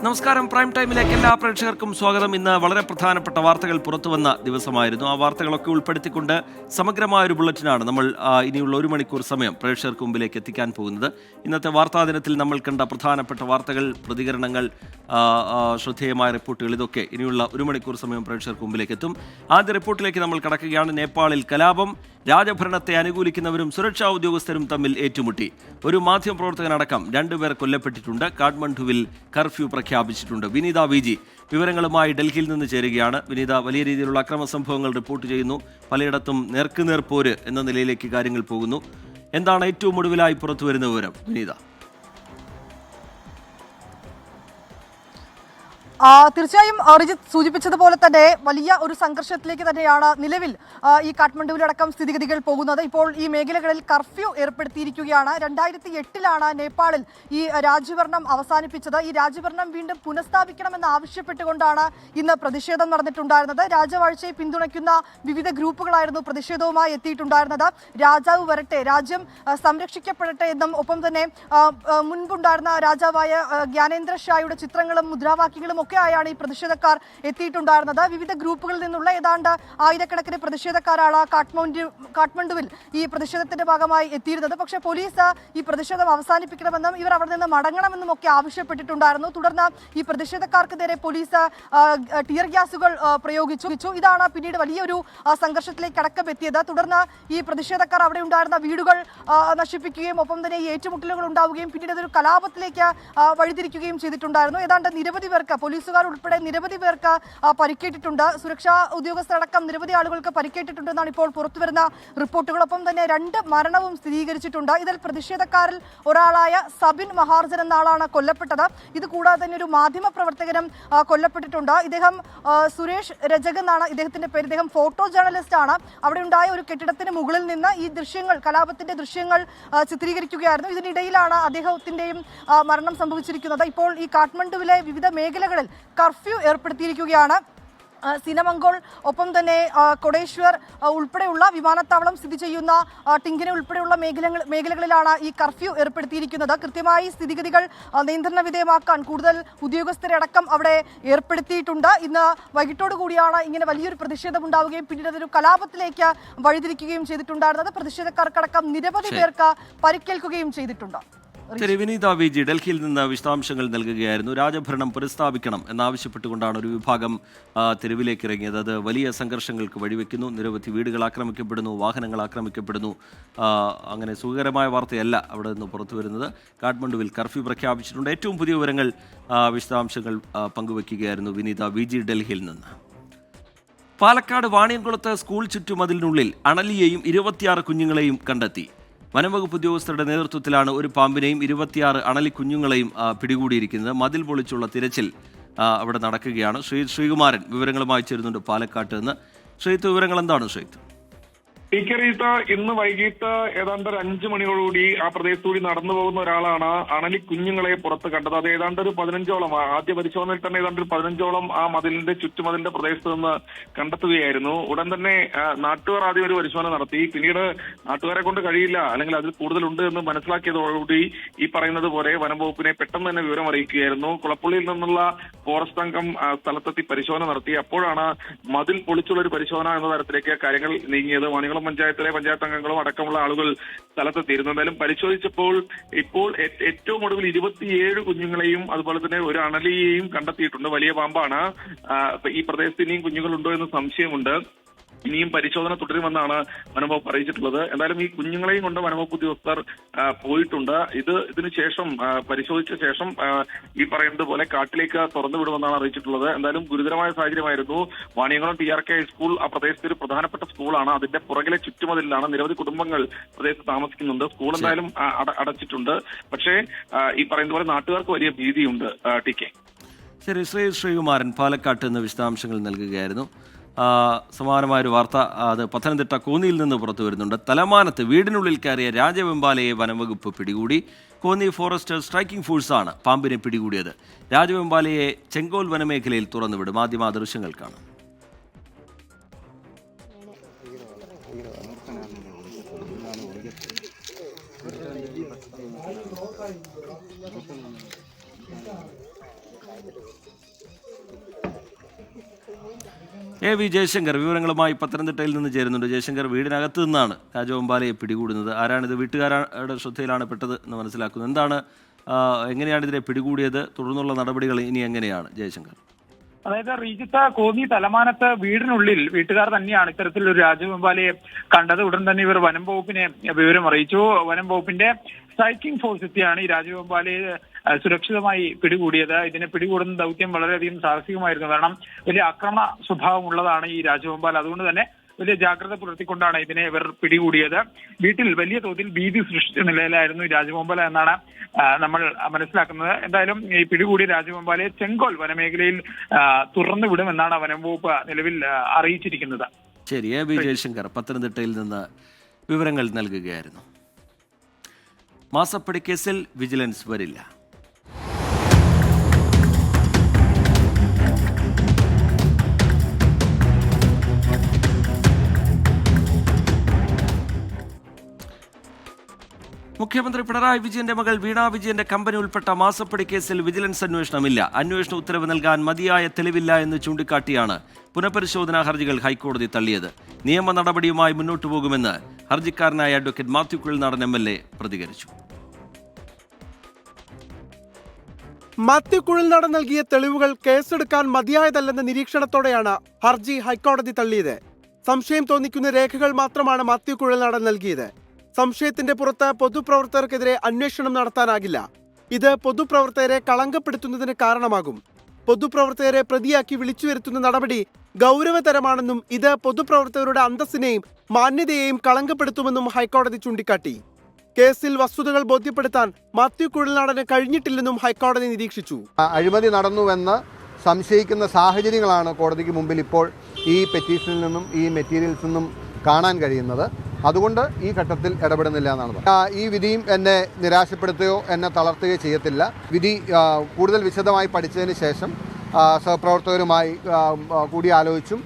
നമസ്കാരം. പ്രൈം ടൈമിലേക്ക് എല്ലാ പ്രേക്ഷകർക്കും സ്വാഗതം. ഇന്ന് വളരെ പ്രധാനപ്പെട്ട വാർത്തകൾ പുറത്തുവന്ന ദിവസമായിരുന്നു. ആ വാർത്തകളൊക്കെ ഉൾപ്പെടുത്തിക്കൊണ്ട് സമഗ്രമായൊരു ബുള്ളറ്റിനാണ് നമ്മൾ ഇനിയുള്ള 1 മണിക്കൂർ സമയം പ്രേക്ഷകർക്ക് മുമ്പിലേക്ക് എത്തിക്കാൻ പോകുന്നത്. ഇന്നത്തെ വാർത്താ ദിനത്തിൽ നമ്മൾ കണ്ട പ്രധാനപ്പെട്ട വാർത്തകൾ, പ്രതികരണങ്ങൾ, ശ്രദ്ധേയമായ റിപ്പോർട്ടുകൾ, ഇതൊക്കെ ഇനിയുള്ള 1 മണിക്കൂർ സമയം പ്രേക്ഷകർക്ക് മുമ്പിലേക്ക് എത്തും. ആദ്യ റിപ്പോർട്ടിലേക്ക് നമ്മൾ കടക്കുകയാണ്. നേപ്പാളിൽ കലാപം, രാജഭരണത്തെ അനുകൂലിക്കുന്നവരും സുരക്ഷാ ഉദ്യോഗസ്ഥരും തമ്മിൽ ഏറ്റുമുട്ടി. ഒരു മാധ്യമപ്രവർത്തകനടക്കം 2 പേർ കൊല്ലപ്പെട്ടിട്ടുണ്ട്. കാഠ്മണ്ഡുവിൽ കർഫ്യൂ പ്രഖ്യാപിച്ചിട്ടുണ്ട്. വിനീത വിജി വിവരങ്ങളുമായി ഡൽഹിയിൽ നിന്ന് ചേരുകയാണ്. വിനീത, വലിയ രീതിയിലുള്ള അക്രമ സംഭവങ്ങൾ റിപ്പോർട്ട് ചെയ്യുന്നു. പലയിടത്തും നേർക്കുനേർ പോര് എന്ന നിലയിലേക്ക് കാര്യങ്ങൾ പോകുന്നു. എന്താണ് ഏറ്റവും ഒടുവിലായി പുറത്തു വരുന്ന വിവരം, വിനീത? തീർച്ചയായും റിജിത്ത് സൂചിപ്പിച്ചതുപോലെ തന്നെ വലിയ ഒരു സംഘർഷത്തിലേക്ക് തന്നെയാണ് നിലവിൽ ഈ കാഠ്മണ്ഡുവിലടക്കം സ്ഥിതിഗതികൾ പോകുന്നത്. ഇപ്പോൾ ഈ മേഖലകളിൽ കർഫ്യൂ ഏർപ്പെടുത്തിയിരിക്കുകയാണ്. 2008 നേപ്പാളിൽ ഈ രാജ്യഭരണം അവസാനിപ്പിച്ചത്. ഈ രാജ്യഭരണം വീണ്ടും പുനഃസ്ഥാപിക്കണമെന്ന് ആവശ്യപ്പെട്ടുകൊണ്ടാണ് ഇന്ന് പ്രതിഷേധം നടന്നിട്ടുണ്ടായിരുന്നത്. രാജവാഴ്ചയെ പിന്തുണയ്ക്കുന്ന വിവിധ ഗ്രൂപ്പുകളായിരുന്നു പ്രതിഷേധവുമായി എത്തിയിട്ടുണ്ടായിരുന്നത്. രാജാവ് വരട്ടെ, രാജ്യം സംരക്ഷിക്കപ്പെടട്ടെ എന്നും ഒപ്പം തന്നെ മുൻപുണ്ടായിരുന്ന രാജാവായ ജ്ഞാനേന്ദ്ര ഷായുടെ ചിത്രങ്ങളും മുദ്രാവാക്യങ്ങളും ഒക്കെയായാണ് ഈ പ്രതിഷേധക്കാർ എത്തിയിട്ടുണ്ടായിരുന്നത്. വിവിധ ഗ്രൂപ്പുകളിൽ നിന്നുള്ള ഏതാണ്ട് 1000കണക്കിന് പ്രതിഷേധക്കാരാണ് കാഠ്മണ്ഡുവിൽ ഈ പ്രതിഷേധത്തിന്റെ ഭാഗമായി എത്തിയിരുന്നത്. പക്ഷേ പോലീസ് ഈ പ്രതിഷേധം അവസാനിപ്പിക്കണമെന്നും ഇവർ അവിടെ നിന്ന് മടങ്ങണമെന്നും ഒക്കെ ആവശ്യപ്പെട്ടിട്ടുണ്ടായിരുന്നു. തുടർന്ന് ഈ പ്രതിഷേധക്കാർക്ക് നേരെ പോലീസ് ടിയർ ഗ്യാസുകൾ പ്രയോഗിച്ചു. ഇതാണ് പിന്നീട് വലിയൊരു സംഘർഷത്തിലേക്ക് അടക്കം എത്തിയത്. തുടർന്ന് ഈ പ്രതിഷേധക്കാർ അവിടെ ഉണ്ടായിരുന്ന വീടുകൾ നശിപ്പിക്കുകയും ഒപ്പം തന്നെ ഈ ഏറ്റുമുട്ടലുകൾ ഉണ്ടാവുകയും പിന്നീട് അതൊരു കലാപത്തിലേക്ക് വഴിതിരിക്കുകയും ചെയ്തിട്ടുണ്ടായിരുന്നു. ഏതാണ്ട് നിരവധി പേർക്ക്, പോലീസുകാർ ഉൾപ്പെടെ നിരവധി പേർക്ക് പരിക്കേറ്റിട്ടുണ്ട്. സുരക്ഷാ ഉദ്യോഗസ്ഥരടക്കം നിരവധി ആളുകൾക്ക് പരിക്കേറ്റിട്ടുണ്ടെന്നാണ് ഇപ്പോൾ പുറത്തുവരുന്ന റിപ്പോർട്ടുകളൊപ്പം തന്നെ 2 മരണവും സ്ഥിരീകരിച്ചിട്ടുണ്ട്. ഇതിൽ പ്രതിഷേധക്കാരിൽ ഒരാളായ സബിൻ മഹാർജൻ എന്ന ആളാണ് കൊല്ലപ്പെട്ടത്. ഇത് കൂടാതെ തന്നെ ഒരു മാധ്യമ പ്രവർത്തകനും കൊല്ലപ്പെട്ടിട്ടുണ്ട്. ഇദ്ദേഹം സുരേഷ് രജക് എന്നാണ് ഇദ്ദേഹത്തിന്റെ പേര്. ഇദ്ദേഹം ഫോട്ടോ ജേർണലിസ്റ്റ് ആണ്. അവിടെ ഉണ്ടായ ഒരു കെട്ടിടത്തിന് മുകളിൽ നിന്ന് ഈ ദൃശ്യങ്ങൾ, കലാപത്തിന്റെ ദൃശ്യങ്ങൾ ചിത്രീകരിക്കുകയായിരുന്നു. ഇതിനിടയിലാണ് അദ്ദേഹത്തിന്റെയും മരണം സംഭവിച്ചിരിക്കുന്നത്. ഇപ്പോൾ ഈ കാഠ്മണ്ഡുവിലെ വിവിധ മേഖലകളിൽ കർഫ്യൂ ഏർപ്പെടുത്തിയിരിക്കുകയാണ്. സിനമംഗോൾ ഒപ്പം തന്നെ കൊടേശ്വർ ഉൾപ്പെടെയുള്ള വിമാനത്താവളം സ്ഥിതി ചെയ്യുന്ന ടിങ്കിന ഉൾപ്പെടെയുള്ള മേഖലകളിലാണ് ഈ കർഫ്യൂ ഏർപ്പെടുത്തിയിരിക്കുന്നത്. കൃത്യമായി സ്ഥിതിഗതികൾ നിയന്ത്രണ വിധേയമാക്കാൻ കൂടുതൽ ഉദ്യോഗസ്ഥരെ അടക്കം അവിടെ ഏർപ്പെടുത്തിയിട്ടുണ്ട്. ഇന്ന് വൈകിട്ടോടു കൂടിയാണ് ഇങ്ങനെ വലിയൊരു പ്രതിഷേധം ഉണ്ടാവുകയും പിന്നീട് അതൊരു കലാപത്തിലേക്ക് വഴിതിരിക്കുകയും ചെയ്തിട്ടുണ്ടായിരുന്നത്. പ്രതിഷേധക്കാർക്കടക്കം നിരവധി പേർക്ക് പരിക്കേൽക്കുകയും ചെയ്തിട്ടുണ്ട്. വിനീത വിജി ഡൽഹിയിൽ നിന്ന് വിശദാംശങ്ങൾ നൽകുകയായിരുന്നു. രാജഭരണം പുനഃസ്ഥാപിക്കണം എന്നാവശ്യപ്പെട്ടുകൊണ്ടാണ് ഒരു വിഭാഗം തെരുവിലേക്ക് ഇറങ്ങിയത്. അത് വലിയ സംഘർഷങ്ങൾക്ക് വഴിവെക്കുന്നു. നിരവധി വീടുകൾ ആക്രമിക്കപ്പെടുന്നു, വാഹനങ്ങൾ ആക്രമിക്കപ്പെടുന്നു. അങ്ങനെ സുഖകരമായ വാർത്തയല്ല അവിടെ നിന്ന് പുറത്തു വരുന്നത്. കാഠ്മണ്ഡുവിൽ കർഫ്യൂ പ്രഖ്യാപിച്ചിട്ടുണ്ട്. ഏറ്റവും പുതിയ വിവരങ്ങൾ, വിശദാംശങ്ങൾ പങ്കുവയ്ക്കുകയായിരുന്നു വിനീത വിജി ഡൽഹിയിൽ നിന്ന്. പാലക്കാട് വാണിയംകുളത്ത് സ്കൂൾ ചുറ്റുമതിലിനുള്ളിൽ അണലിയെയും 26 കുഞ്ഞുങ്ങളെയും കണ്ടെത്തി. വനംവകുപ്പ് ഉദ്യോഗസ്ഥരുടെ നേതൃത്വത്തിലാണ് ഒരു പാമ്പിനെയും 26 അണലി കുഞ്ഞുങ്ങളെയും പിടികൂടിയിരിക്കുന്നത്. മതിൽ പൊളിച്ചുള്ള തിരച്ചിൽ അവിടെ നടക്കുകയാണ്. ശ്രീകുമാരൻ വിവരങ്ങളുമായി ചേരുന്നുണ്ട് പാലക്കാട്ട് നിന്ന്. ശ്രീത്ത്, വിവരങ്ങൾ എന്താണ് ശ്രീത്ത്? ഇന്ന് വൈകിട്ട് ഏതാണ്ട് 5 മണിയോടുകൂടി ആ പ്രദേശത്തുകൂടി നടന്നു പോകുന്ന ഒരാളാണ് അണലി കുഞ്ഞുങ്ങളെ പുറത്ത് കണ്ടത്. അത് ഏതാണ്ട് ഒരു 15ഓളം, ആദ്യ പരിശോധനയിൽ തന്നെ ഏതാണ്ട് ഒരു 15ഓളം ആ മതിലിന്റെ ചുറ്റുമതിലിന്റെ പ്രദേശത്ത് നിന്ന് കണ്ടെത്തുകയായിരുന്നു. ഉടൻ തന്നെ നാട്ടുകാർ ആദ്യം ഒരു പരിശോധന നടത്തി. പിന്നീട് നാട്ടുകാരെ കൊണ്ട് കഴിയില്ല, അല്ലെങ്കിൽ അതിൽ കൂടുതലുണ്ട് എന്ന് മനസ്സിലാക്കിയതോടുകൂടി ഈ പറയുന്നത് പോലെ വനംവകുപ്പിനെ പെട്ടെന്ന് തന്നെ വിവരം അറിയിക്കുകയായിരുന്നു. കുളപ്പുള്ളിയിൽ നിന്നുള്ള ഫോറസ്റ്റ് അംഗം സ്ഥലത്തെത്തി പരിശോധന നടത്തി. അപ്പോഴാണ് മതിൽ പൊളിച്ചുള്ള ഒരു പരിശോധന എന്ന തരത്തിലേക്ക് കാര്യങ്ങൾ നീങ്ങിയത്. വാണിയംകുളം പഞ്ചായത്തിലെ പഞ്ചായത്ത് അംഗങ്ങളും അടക്കമുള്ള ആളുകൾ സ്ഥലത്തെത്തിയിരുന്നു. എന്തായാലും പരിശോധിച്ചപ്പോൾ ഇപ്പോൾ ഏറ്റവും ഒടുവിൽ 27 കുഞ്ഞുങ്ങളെയും അതുപോലെ തന്നെ ഒരു അണലിയെയും കണ്ടെത്തിയിട്ടുണ്ട്. വലിയ പാമ്പാണ്. ഈ പ്രദേശത്ത് ഇനിയും കുഞ്ഞുങ്ങളുണ്ടോ എന്ന് സംശയമുണ്ട്. ഇനിയും പരിശോധന തുടരുമെന്നാണ് വനംവകുപ്പ് അറിയിച്ചിട്ടുള്ളത്. എന്തായാലും ഈ കുഞ്ഞുങ്ങളെയും കൊണ്ട് വനംവകുപ്പ് ഉദ്യോഗസ്ഥർ പോയിട്ടുണ്ട്. ഇതിനു ശേഷം പരിശോധിച്ച ശേഷം ഈ പറയുന്നത് പോലെ കാട്ടിലേക്ക് തുറന്നു വിടുമെന്നാണ് അറിയിച്ചിട്ടുള്ളത്. എന്തായാലും ഗുരുതരമായ സാഹചര്യമായിരുന്നു. വാണിയംകുളം TRK ഹൈസ്കൂൾ ആ പ്രദേശത്തെ ഒരു പ്രധാനപ്പെട്ട സ്കൂളാണ്. അതിന്റെ പുറകിലെ ചുറ്റുമതിലാണ് നിരവധി കുടുംബങ്ങൾ പ്രദേശത്ത് താമസിക്കുന്നുണ്ട്. സ്കൂൾ എന്തായാലും അടച്ചിട്ടുണ്ട്. പക്ഷേ ഈ പറയുന്ന പോലെ നാട്ടുകാർക്ക് വലിയ ഭീതിയുണ്ട്. TK ശരി, ശ്രീകുമാരൻ പാലക്കാട്ട് നിന്ന് വിശദാംശങ്ങൾ നൽകുകയായിരുന്നു. സമാനമായൊരു വാർത്ത അത് പത്തനംതിട്ട കോന്നിയിൽ നിന്ന് പുറത്തു വരുന്നുണ്ട്. തലമാനത്ത് വീടിനുള്ളിൽ കയറിയ രാജവെമ്പാലയെ വനംവകുപ്പ് പിടികൂടി. കോന്നി ഫോറസ്റ്റ് സ്ട്രൈക്കിംഗ് ഫോഴ്സാണ് പാമ്പിനെ പിടികൂടിയത്. രാജവെമ്പാലയെ ചെങ്കോൽ വനമേഖലയിൽ തുറന്നുവിടും. ആദ്യം ആ ദൃശ്യങ്ങൾ കാണാം. വി ജയശങ്കർ വിവരങ്ങളുമായി പത്തനംതിട്ടയിൽ നിന്ന് ചേരുന്നുണ്ട്. ജയശങ്കർ, വീടിനകത്ത് നിന്നാണ് രാജഗോപാലയെ പിടികൂടുന്നത്. ആരാണിത്? വീട്ടുകാരുടെ ശ്രദ്ധയിലാണ് പെട്ടത് എന്ന് മനസ്സിലാക്കുന്നത്. എന്താണ്, എങ്ങനെയാണ് ഇതിനെ പിടികൂടിയത്? തുടർന്നുള്ള നടപടികൾ ഇനി എങ്ങനെയാണ് ജയശങ്കർ? അതായത് റീജിത്ത്, കോന്നി തലമാനത്ത് വീടിനുള്ളിൽ വീട്ടുകാർ തന്നെയാണ് ഇത്തരത്തിലൊരു രാജഗോപാലയെ കണ്ടത്. ഉടൻ തന്നെ ഇവർ വനം വകുപ്പിനെ വിവരം അറിയിച്ചു. വനം വകുപ്പിന്റെ സ്ട്രൈക്കിംഗ് ഫോഴ്സ് എത്തിയാണ് ഈ രാജഗോപാലയെ സുരക്ഷിതമായി പിടികൂടിയത്. ഇതിനെ പിടികൂടുന്ന ദൗത്യം വളരെയധികം സാഹസികമായിരുന്നു. കാരണം വലിയ ആക്രമണ സ്വഭാവമുള്ളതാണ് ഈ രാജഗോപാൽ. അതുകൊണ്ട് തന്നെ വലിയ ജാഗ്രത പുലർത്തിക്കൊണ്ടാണ് ഇതിനെ ഇവർ പിടികൂടിയത്. വീട്ടിൽ വലിയ തോതിൽ ഭീതി സൃഷ്ടിച്ച നിലയിലായിരുന്നു ഈ രാജഗോപാല എന്നാണ് നമ്മൾ മനസ്സിലാക്കുന്നത്. എന്തായാലും ഈ പിടികൂടിയ രാജഗോപാലയെ ചെങ്കോൽ വനമേഖലയിൽ തുറന്നു വിടുമെന്നാണ് വനം വകുപ്പ് നിലവിൽ അറിയിച്ചിരിക്കുന്നത്. ശരി, വി ജയശങ്കർ പത്തനംതിട്ടയിൽ നിന്ന് വിവരങ്ങൾ നൽകുകയായിരുന്നു. മാസപ്പടി കേസിൽ വിജിലൻസ് വരില്ല. മുഖ്യമന്ത്രി പിണറായി വിജയന്റെ മകൾ വീണ വിജയന്റെ കമ്പനി ഉൾപ്പെട്ട മാസപ്പടി കേസിൽ വിജിലൻസ് അന്വേഷണമില്ല. അന്വേഷണ ഉത്തരവ് നൽകാൻ മതിയായ തെളിവില്ല എന്ന് ചൂണ്ടിക്കാട്ടിയാണ് പുനഃപരിശോധനാ ഹർജികൾ ഹൈക്കോടതി തള്ളിയത്. നിയമ നടപടിയുമായി മുന്നോട്ടു പോകുമെന്ന് ഹർജിക്കാരനായ അഡ്വക്കേറ്റ് മാത്യു കുഴൽനാടൻ MLA പ്രതികരിച്ചു. മാത്യു കുഴൽനാടൻ നൽകിയ തെളിവുകൾ കേസെടുക്കാൻ മതിയായതല്ലെന്ന നിരീക്ഷണത്തോടെയാണ് ഹർജി ഹൈക്കോടതി തള്ളിയത്. സംശയം തോന്നിക്കുന്ന രേഖകൾ മാത്രമാണ് മാത്യു കുഴൽനാടൻ നൽകിയത്. സംശയത്തിന്റെ പുറത്ത് പൊതുപ്രവർത്തകർക്കെതിരെ അന്വേഷണം നടത്താനാകില്ല. ഇത് പൊതുപ്രവർത്തകരെ കളങ്കപ്പെടുത്തുന്നതിന് കാരണമാകും. പൊതുപ്രവർത്തകരെ പ്രതിയാക്കി വിളിച്ചു വരുത്തുന്ന നടപടി ഗൗരവതരമാണെന്നും ഇത് പൊതുപ്രവർത്തകരുടെ അന്തസ്സിനെയും മാന്യതയെയും കളങ്കപ്പെടുത്തുമെന്നും ഹൈക്കോടതി ചൂണ്ടിക്കാട്ടി. കേസിൽ വസ്തുതകൾ ബോധ്യപ്പെടുത്താൻ മാത്യു കുഴൽനാടന് കഴിഞ്ഞിട്ടില്ലെന്നും ഹൈക്കോടതി നിരീക്ഷിച്ചു. അഴിമതി നടന്നുവെന്ന് സംശയിക്കുന്ന സാഹചര്യങ്ങളാണ് കോടതിക്ക് മുമ്പിൽ ഇപ്പോൾ ഈ പെറ്റീഷനിൽ നിന്നും ഈ മെറ്റീരിയൽസിൽ നിന്നും കാണാൻ കഴിയുന്നത്. അതുകൊണ്ട് ഈ ഘട്ടത്തിൽ ഇടപെടുന്നില്ല എന്നാണ് പറഞ്ഞത്. ഈ വിധിയും എന്നെ നിരാശപ്പെടുത്തുകയോ എന്നെ തളർത്തുകയോ ചെയ്യത്തില്ല. വിധി കൂടുതൽ വിശദമായി പഠിച്ചതിന് ശേഷം സഹപ്രവർത്തകരുമായി കൂടിയാലോചിച്ചും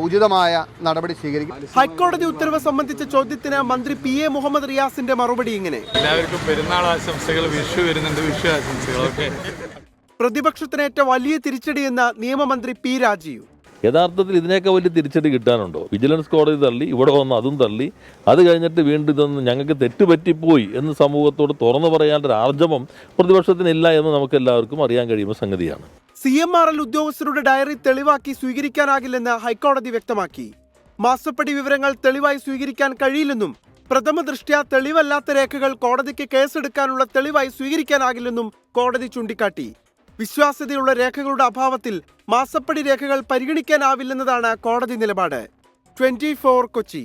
ഉചിതമായ നടപടി സ്വീകരിക്കും. ഹൈക്കോടതി ഉത്തരവ് സംബന്ധിച്ച ചോദ്യത്തിന് മന്ത്രി PA മുഹമ്മദ് റിയാസിന്റെ മറുപടി ഇങ്ങനെ: എല്ലാവർക്കും പെരുന്നാൾ ആശംസകൾ, വിഷു വരുന്നുണ്ട്, വിഷു ആശംസകൾ. പ്രതിപക്ഷത്തിനേറ്റ വലിയ തിരിച്ചടിയെന്ന് നിയമമന്ത്രി P രാജീവ്. യഥാർത്ഥത്തിൽ ഇതിനേക്കാൾ വലിയ തിരിച്ചടി കിട്ടാനുണ്ടോ? വിജിലൻസ് കോടതി തള്ളി, ഇവിടെ വന്ന് അതും തള്ളി, അത് കഴിഞ്ഞിട്ട് വീണ്ടും ഇതൊന്നും ഞങ്ങൾക്ക് തെറ്റുപറ്റിപ്പോയി എന്ന് സമൂഹത്തോട് തുറന്നു പറയാനൊരു ആർജവം പ്രതിപക്ഷത്തിനില്ല എന്ന് നമുക്ക് എല്ലാവർക്കും അറിയാൻ കഴിയുന്ന സംഗതിയാണ്. CMRL ഉദ്യോഗസ്ഥരുടെ ഡയറി തെളിവാക്കി സ്വീകരിക്കാനാകില്ലെന്ന് ഹൈക്കോടതി വ്യക്തമാക്കി. മാസപ്പടി വിവരങ്ങൾ തെളിവായി സ്വീകരിക്കാൻ കഴിയില്ലെന്നും പ്രഥമ ദൃഷ്ട്യാ തെളിവല്ലാത്ത രേഖകൾ കോടതിക്ക് കേസെടുക്കാനുള്ള തെളിവായി സ്വീകരിക്കാനാകില്ലെന്നും കോടതി ചൂണ്ടിക്കാട്ടി. വിശ്വാസ്യതയുള്ള രേഖകളുടെ അഭാവത്തിൽ മാസപ്പടി രേഖകൾ പരിഗണിക്കാനാവില്ലെന്നതാണ് കോടതി നിലപാട്. 24 കൊച്ചി.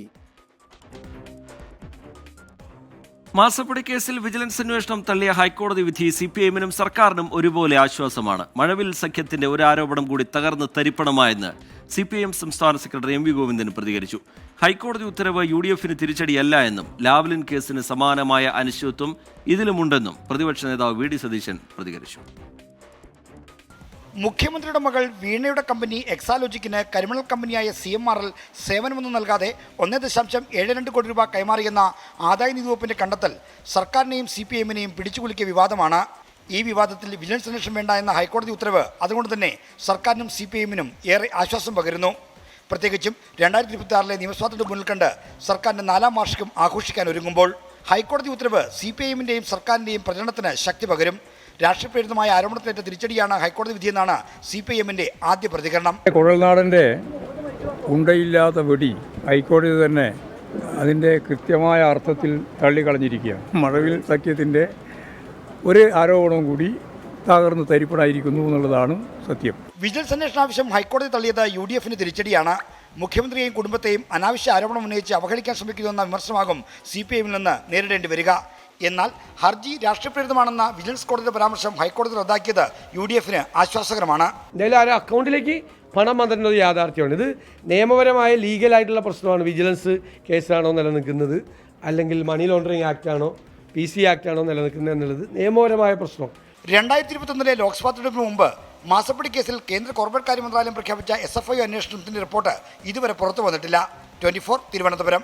മാസപ്പടി കേസിൽ വിജിലൻസ് അന്വേഷണം തള്ളിയ ഹൈക്കോടതി വിധി CPIM-നും സർക്കാരിനും ഒരുപോലെ ആശ്വാസമാണ്. മഴവിൽ സഖ്യത്തിന്റെ ഒരു ആരോപണം കൂടി തകർന്ന് തരിപ്പണമായെന്ന് CPIM സംസ്ഥാന സെക്രട്ടറി MV ഗോവിന്ദൻ പ്രതികരിച്ചു. ഹൈക്കോടതി ഉത്തരവ് UDF-ന് തിരിച്ചടിയല്ല എന്നും ലാവ്ലിൻ കേസിന് സമാനമായ അനിശ്ചിതത്വം ഇതിലുമുണ്ടെന്നും പ്രതിപക്ഷ നേതാവ് VD സതീശൻ പ്രതികരിച്ചു. മുഖ്യമന്ത്രിയുടെ മകൾ വീണയുടെ കമ്പനി എക്സാലോജിക്കിന് കരിമണൽ കമ്പനിയായ CMRL സേവനമൊന്നും നൽകാതെ 1.72 കോടി രൂപ കൈമാറിയെന്ന ആദായനികുതി വകുപ്പിന്റെ കണ്ടെത്തൽ സർക്കാരിനെയും CPIM-നെയും പിടിച്ചുകുലുക്കിയ വിവാദമാണ്. ഈ വിവാദത്തിൽ വിജിലൻസ് അന്വേഷണം വേണ്ട എന്ന ഹൈക്കോടതി ഉത്തരവ് അതുകൊണ്ട് തന്നെ സർക്കാരിനും CPIM-നും ഏറെ ആശ്വാസം പകരുന്നു. പ്രത്യേകിച്ചും 2026 നിയമസ്വാതന്ത്ര്യം മുന്നിൽ കണ്ട് സർക്കാരിന്റെ 4ാം വാർഷികം ആഘോഷിക്കാൻ ഒരുങ്ങുമ്പോൾ ഹൈക്കോടതി ഉത്തരവ് CPIM-ന്റെയും സർക്കാരിന്റെയും പ്രചരണത്തിന് ശക്തി പകരും. രാഷ്ട്രീയപ്രേരിതമായ ആരോപണത്തിനേറ്റ തിരിച്ചടിയാണ് ഹൈക്കോടതി വിധിയെന്നാണ് CPIM-ന്റെ ആദ്യ പ്രതികരണം. കുഴൽനാടൻ്റെ ഉണ്ടയില്ലാത്ത വെടി ഹൈക്കോടതി തന്നെ അതിൻ്റെ കൃത്യമായ അർത്ഥത്തിൽ തള്ളിക്കളഞ്ഞിരിക്കുകയാണ്. മഴവിൽ സഖ്യത്തിൻ്റെ ഒരു ആരോപണവും കൂടി തകർന്ന് തരിപ്പണായിരിക്കുന്നു എന്നുള്ളതാണ് സത്യം. വിജിലൻസ് അന്വേഷണ ആവശ്യം ഹൈക്കോടതി തള്ളിയത് UDF-ന് തിരിച്ചടിയാണ്. മുഖ്യമന്ത്രിയെയും കുടുംബത്തെയും അനാവശ്യ ആരോപണം ഉന്നയിച്ച് അവഹേളിക്കാൻ ശ്രമിക്കുന്നുവെന്ന വിമർശനമാകും CPIM-ൽ നിന്ന് നേരിടേണ്ടി വരിക. എന്നാൽ ഹർജി രാഷ്ട്രീയപ്രേരിതമാണെന്ന വിജിലൻസ് കോടതിയുടെ പരാമർശം ഹൈക്കോടതി റദ്ദാക്കിയത് UDF-ന് ആശ്വാസകരമാണ്. എന്തായാലും ആ അക്കൗണ്ടിലേക്ക് പണം വന്നിട്ടുള്ളത് യാഥാർത്ഥ്യമാണ്. ഇത് നിയമപരമായ ലീഗലായിട്ടുള്ള പ്രശ്നമാണ്. വിജിലൻസ് കേസാണോ നിലനിൽക്കുന്നത്, അല്ലെങ്കിൽ മണി ലോണ്ടറിങ് ആക്ട് ആണോ PC ആക്ട് ആണോ നിലനിൽക്കുന്നത് എന്നുള്ളത് നിയമപരമായ പ്രശ്നം. 2021 ലോക്സഭാ തെരഞ്ഞെടുപ്പിന് മുമ്പ് മാസപ്പടി കേസിൽ കേന്ദ്ര കോർപ്പറേറ്റ് കാര്യ മന്ത്രാലയം പ്രഖ്യാപിച്ച SFI അന്വേഷണത്തിന്റെ റിപ്പോർട്ട് ഇതുവരെ പുറത്തു വന്നിട്ടില്ല. 24 തിരുവനന്തപുരം.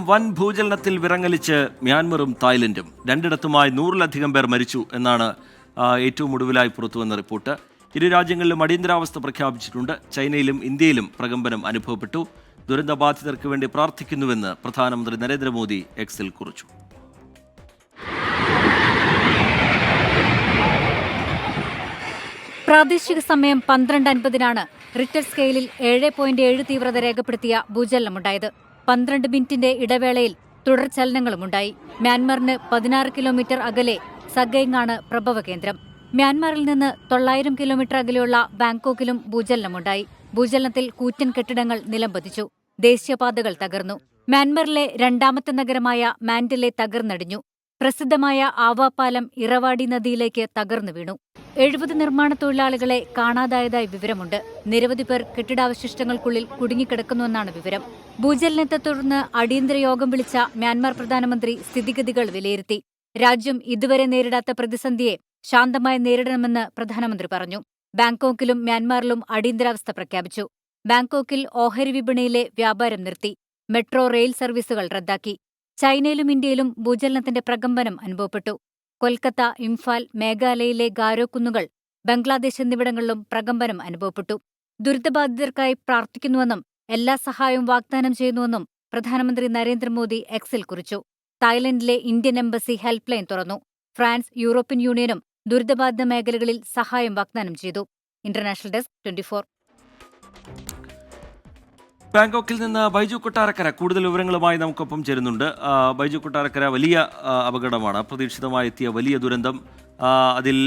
വൻ ഭൂചലനത്തിൽ വിറങ്ങലിച്ച് മ്യാൻമറും തായ്ലൻഡും. രണ്ടിടത്തുമായി 100-ലധികം പേർ മരിച്ചു എന്നാണ് ഏറ്റവും ഒടുവിലായി പുറത്തുവന്ന റിപ്പോർട്ട്. ഇരു രാജ്യങ്ങളിലും അടിയന്തരാവസ്ഥ പ്രഖ്യാപിച്ചിട്ടുണ്ട്. ചൈനയിലും ഇന്ത്യയിലും പ്രകമ്പനം അനുഭവപ്പെട്ടു. ദുരന്തബാധിതർക്ക് വേണ്ടി പ്രാർത്ഥിക്കുന്നുവെന്ന് പ്രധാനമന്ത്രി നരേന്ദ്രമോദി എക്സിൽ കുറിച്ചു. പ്രാദേശിക സമയം 12:50 റിക്ടർ സ്കെയിലിൽ 7.7 തീവ്രത രേഖപ്പെടുത്തിയ ഭൂചലനമുണ്ടായത്. 12 മിനിറ്റിന്റെ ഇടവേളയിൽ തുടർചലനങ്ങളുമുണ്ടായി. മ്യാൻമറിന് 16 കിലോമീറ്റർ അകലെ സഗൈങ്ങാണ് പ്രഭവ കേന്ദ്രം. മ്യാൻമറിൽ നിന്ന് 900 കിലോമീറ്റർ അകലെയുള്ള ബാങ്കോക്കിലും ഭൂചലനമുണ്ടായി. ഭൂചലനത്തിൽ കൂറ്റൻ കെട്ടിടങ്ങൾ നിലംപതിച്ചു. ദേശീയപാതകൾ തകർന്നു. മ്യാൻമറിലെ രണ്ടാമത്തെ നഗരമായ മാൻഡിലെ തകർന്നടിഞ്ഞു. പ്രസിദ്ധമായ ആവാ പാലം ഇറവാടി നദിയിലേക്ക് തകർന്നു വീണു. 70 നിർമ്മാണ തൊഴിലാളികളെ കാണാതായതായി വിവരമുണ്ട്. നിരവധി പേർ കെട്ടിടാവശിഷ്ടങ്ങൾക്കുള്ളിൽ കുടുങ്ങിക്കിടക്കുന്നുവെന്നാണ് വിവരം. ഭൂചലനത്തെ തുടർന്ന് അടിയന്തര യോഗം വിളിച്ച മ്യാൻമാർ പ്രധാനമന്ത്രി സ്ഥിതിഗതികൾ വിലയിരുത്തി. രാജ്യം ഇതുവരെ നേരിടാത്ത പ്രതിസന്ധിയെ ശാന്തമായി നേരിടണമെന്ന് പ്രധാനമന്ത്രി പറഞ്ഞു. ബാങ്കോക്കിലും മ്യാൻമാറിലും അടിയന്തരാവസ്ഥ പ്രഖ്യാപിച്ചു. ബാങ്കോക്കിൽ ഓഹരി വിപണിയിലെ വ്യാപാരം നിർത്തി. മെട്രോ റെയിൽ സർവീസുകൾ റദ്ദാക്കി. ചൈനയിലും ഇന്ത്യയിലും ഭൂചലനത്തിന്റെ പ്രകമ്പനം അനുഭവപ്പെട്ടു. കൊൽക്കത്ത, ഇംഫാൽ, മേഘാലയയിലെ ഗാരോ കുന്നുകൾ, ബംഗ്ലാദേശ് എന്നിവിടങ്ങളിലും പ്രകമ്പനം അനുഭവപ്പെട്ടു. ദുരിതബാധിതർക്കായി പ്രാർത്ഥിക്കുന്നുവെന്നും എല്ലാ സഹായവും വാഗ്ദാനം ചെയ്യുന്നുവെന്നും പ്രധാനമന്ത്രി നരേന്ദ്രമോദി എക്സിൽ കുറിച്ചു. തായ്ലൻഡിലെ ഇന്ത്യൻ എംബസി ഹെൽപ്പ് ലൈൻ തുറന്നു. ഫ്രാൻസ്, യൂറോപ്യൻ യൂണിയനും ദുരിതബാധിത മേഖലകളിൽ സഹായം വാഗ്ദാനം ചെയ്തു. International desk 24. ബാങ്കോക്കിൽ നിന്ന് ബൈജു കൊട്ടാരക്കര കൂടുതൽ വിവരങ്ങളുമായി നമുക്കൊപ്പം ചേരുന്നുണ്ട്. ബൈജു കൊട്ടാരക്കര, വലിയ അപകടമാണ്, അപ്രതീക്ഷിതമായി എത്തിയ വലിയ ദുരന്തം. അതിൽ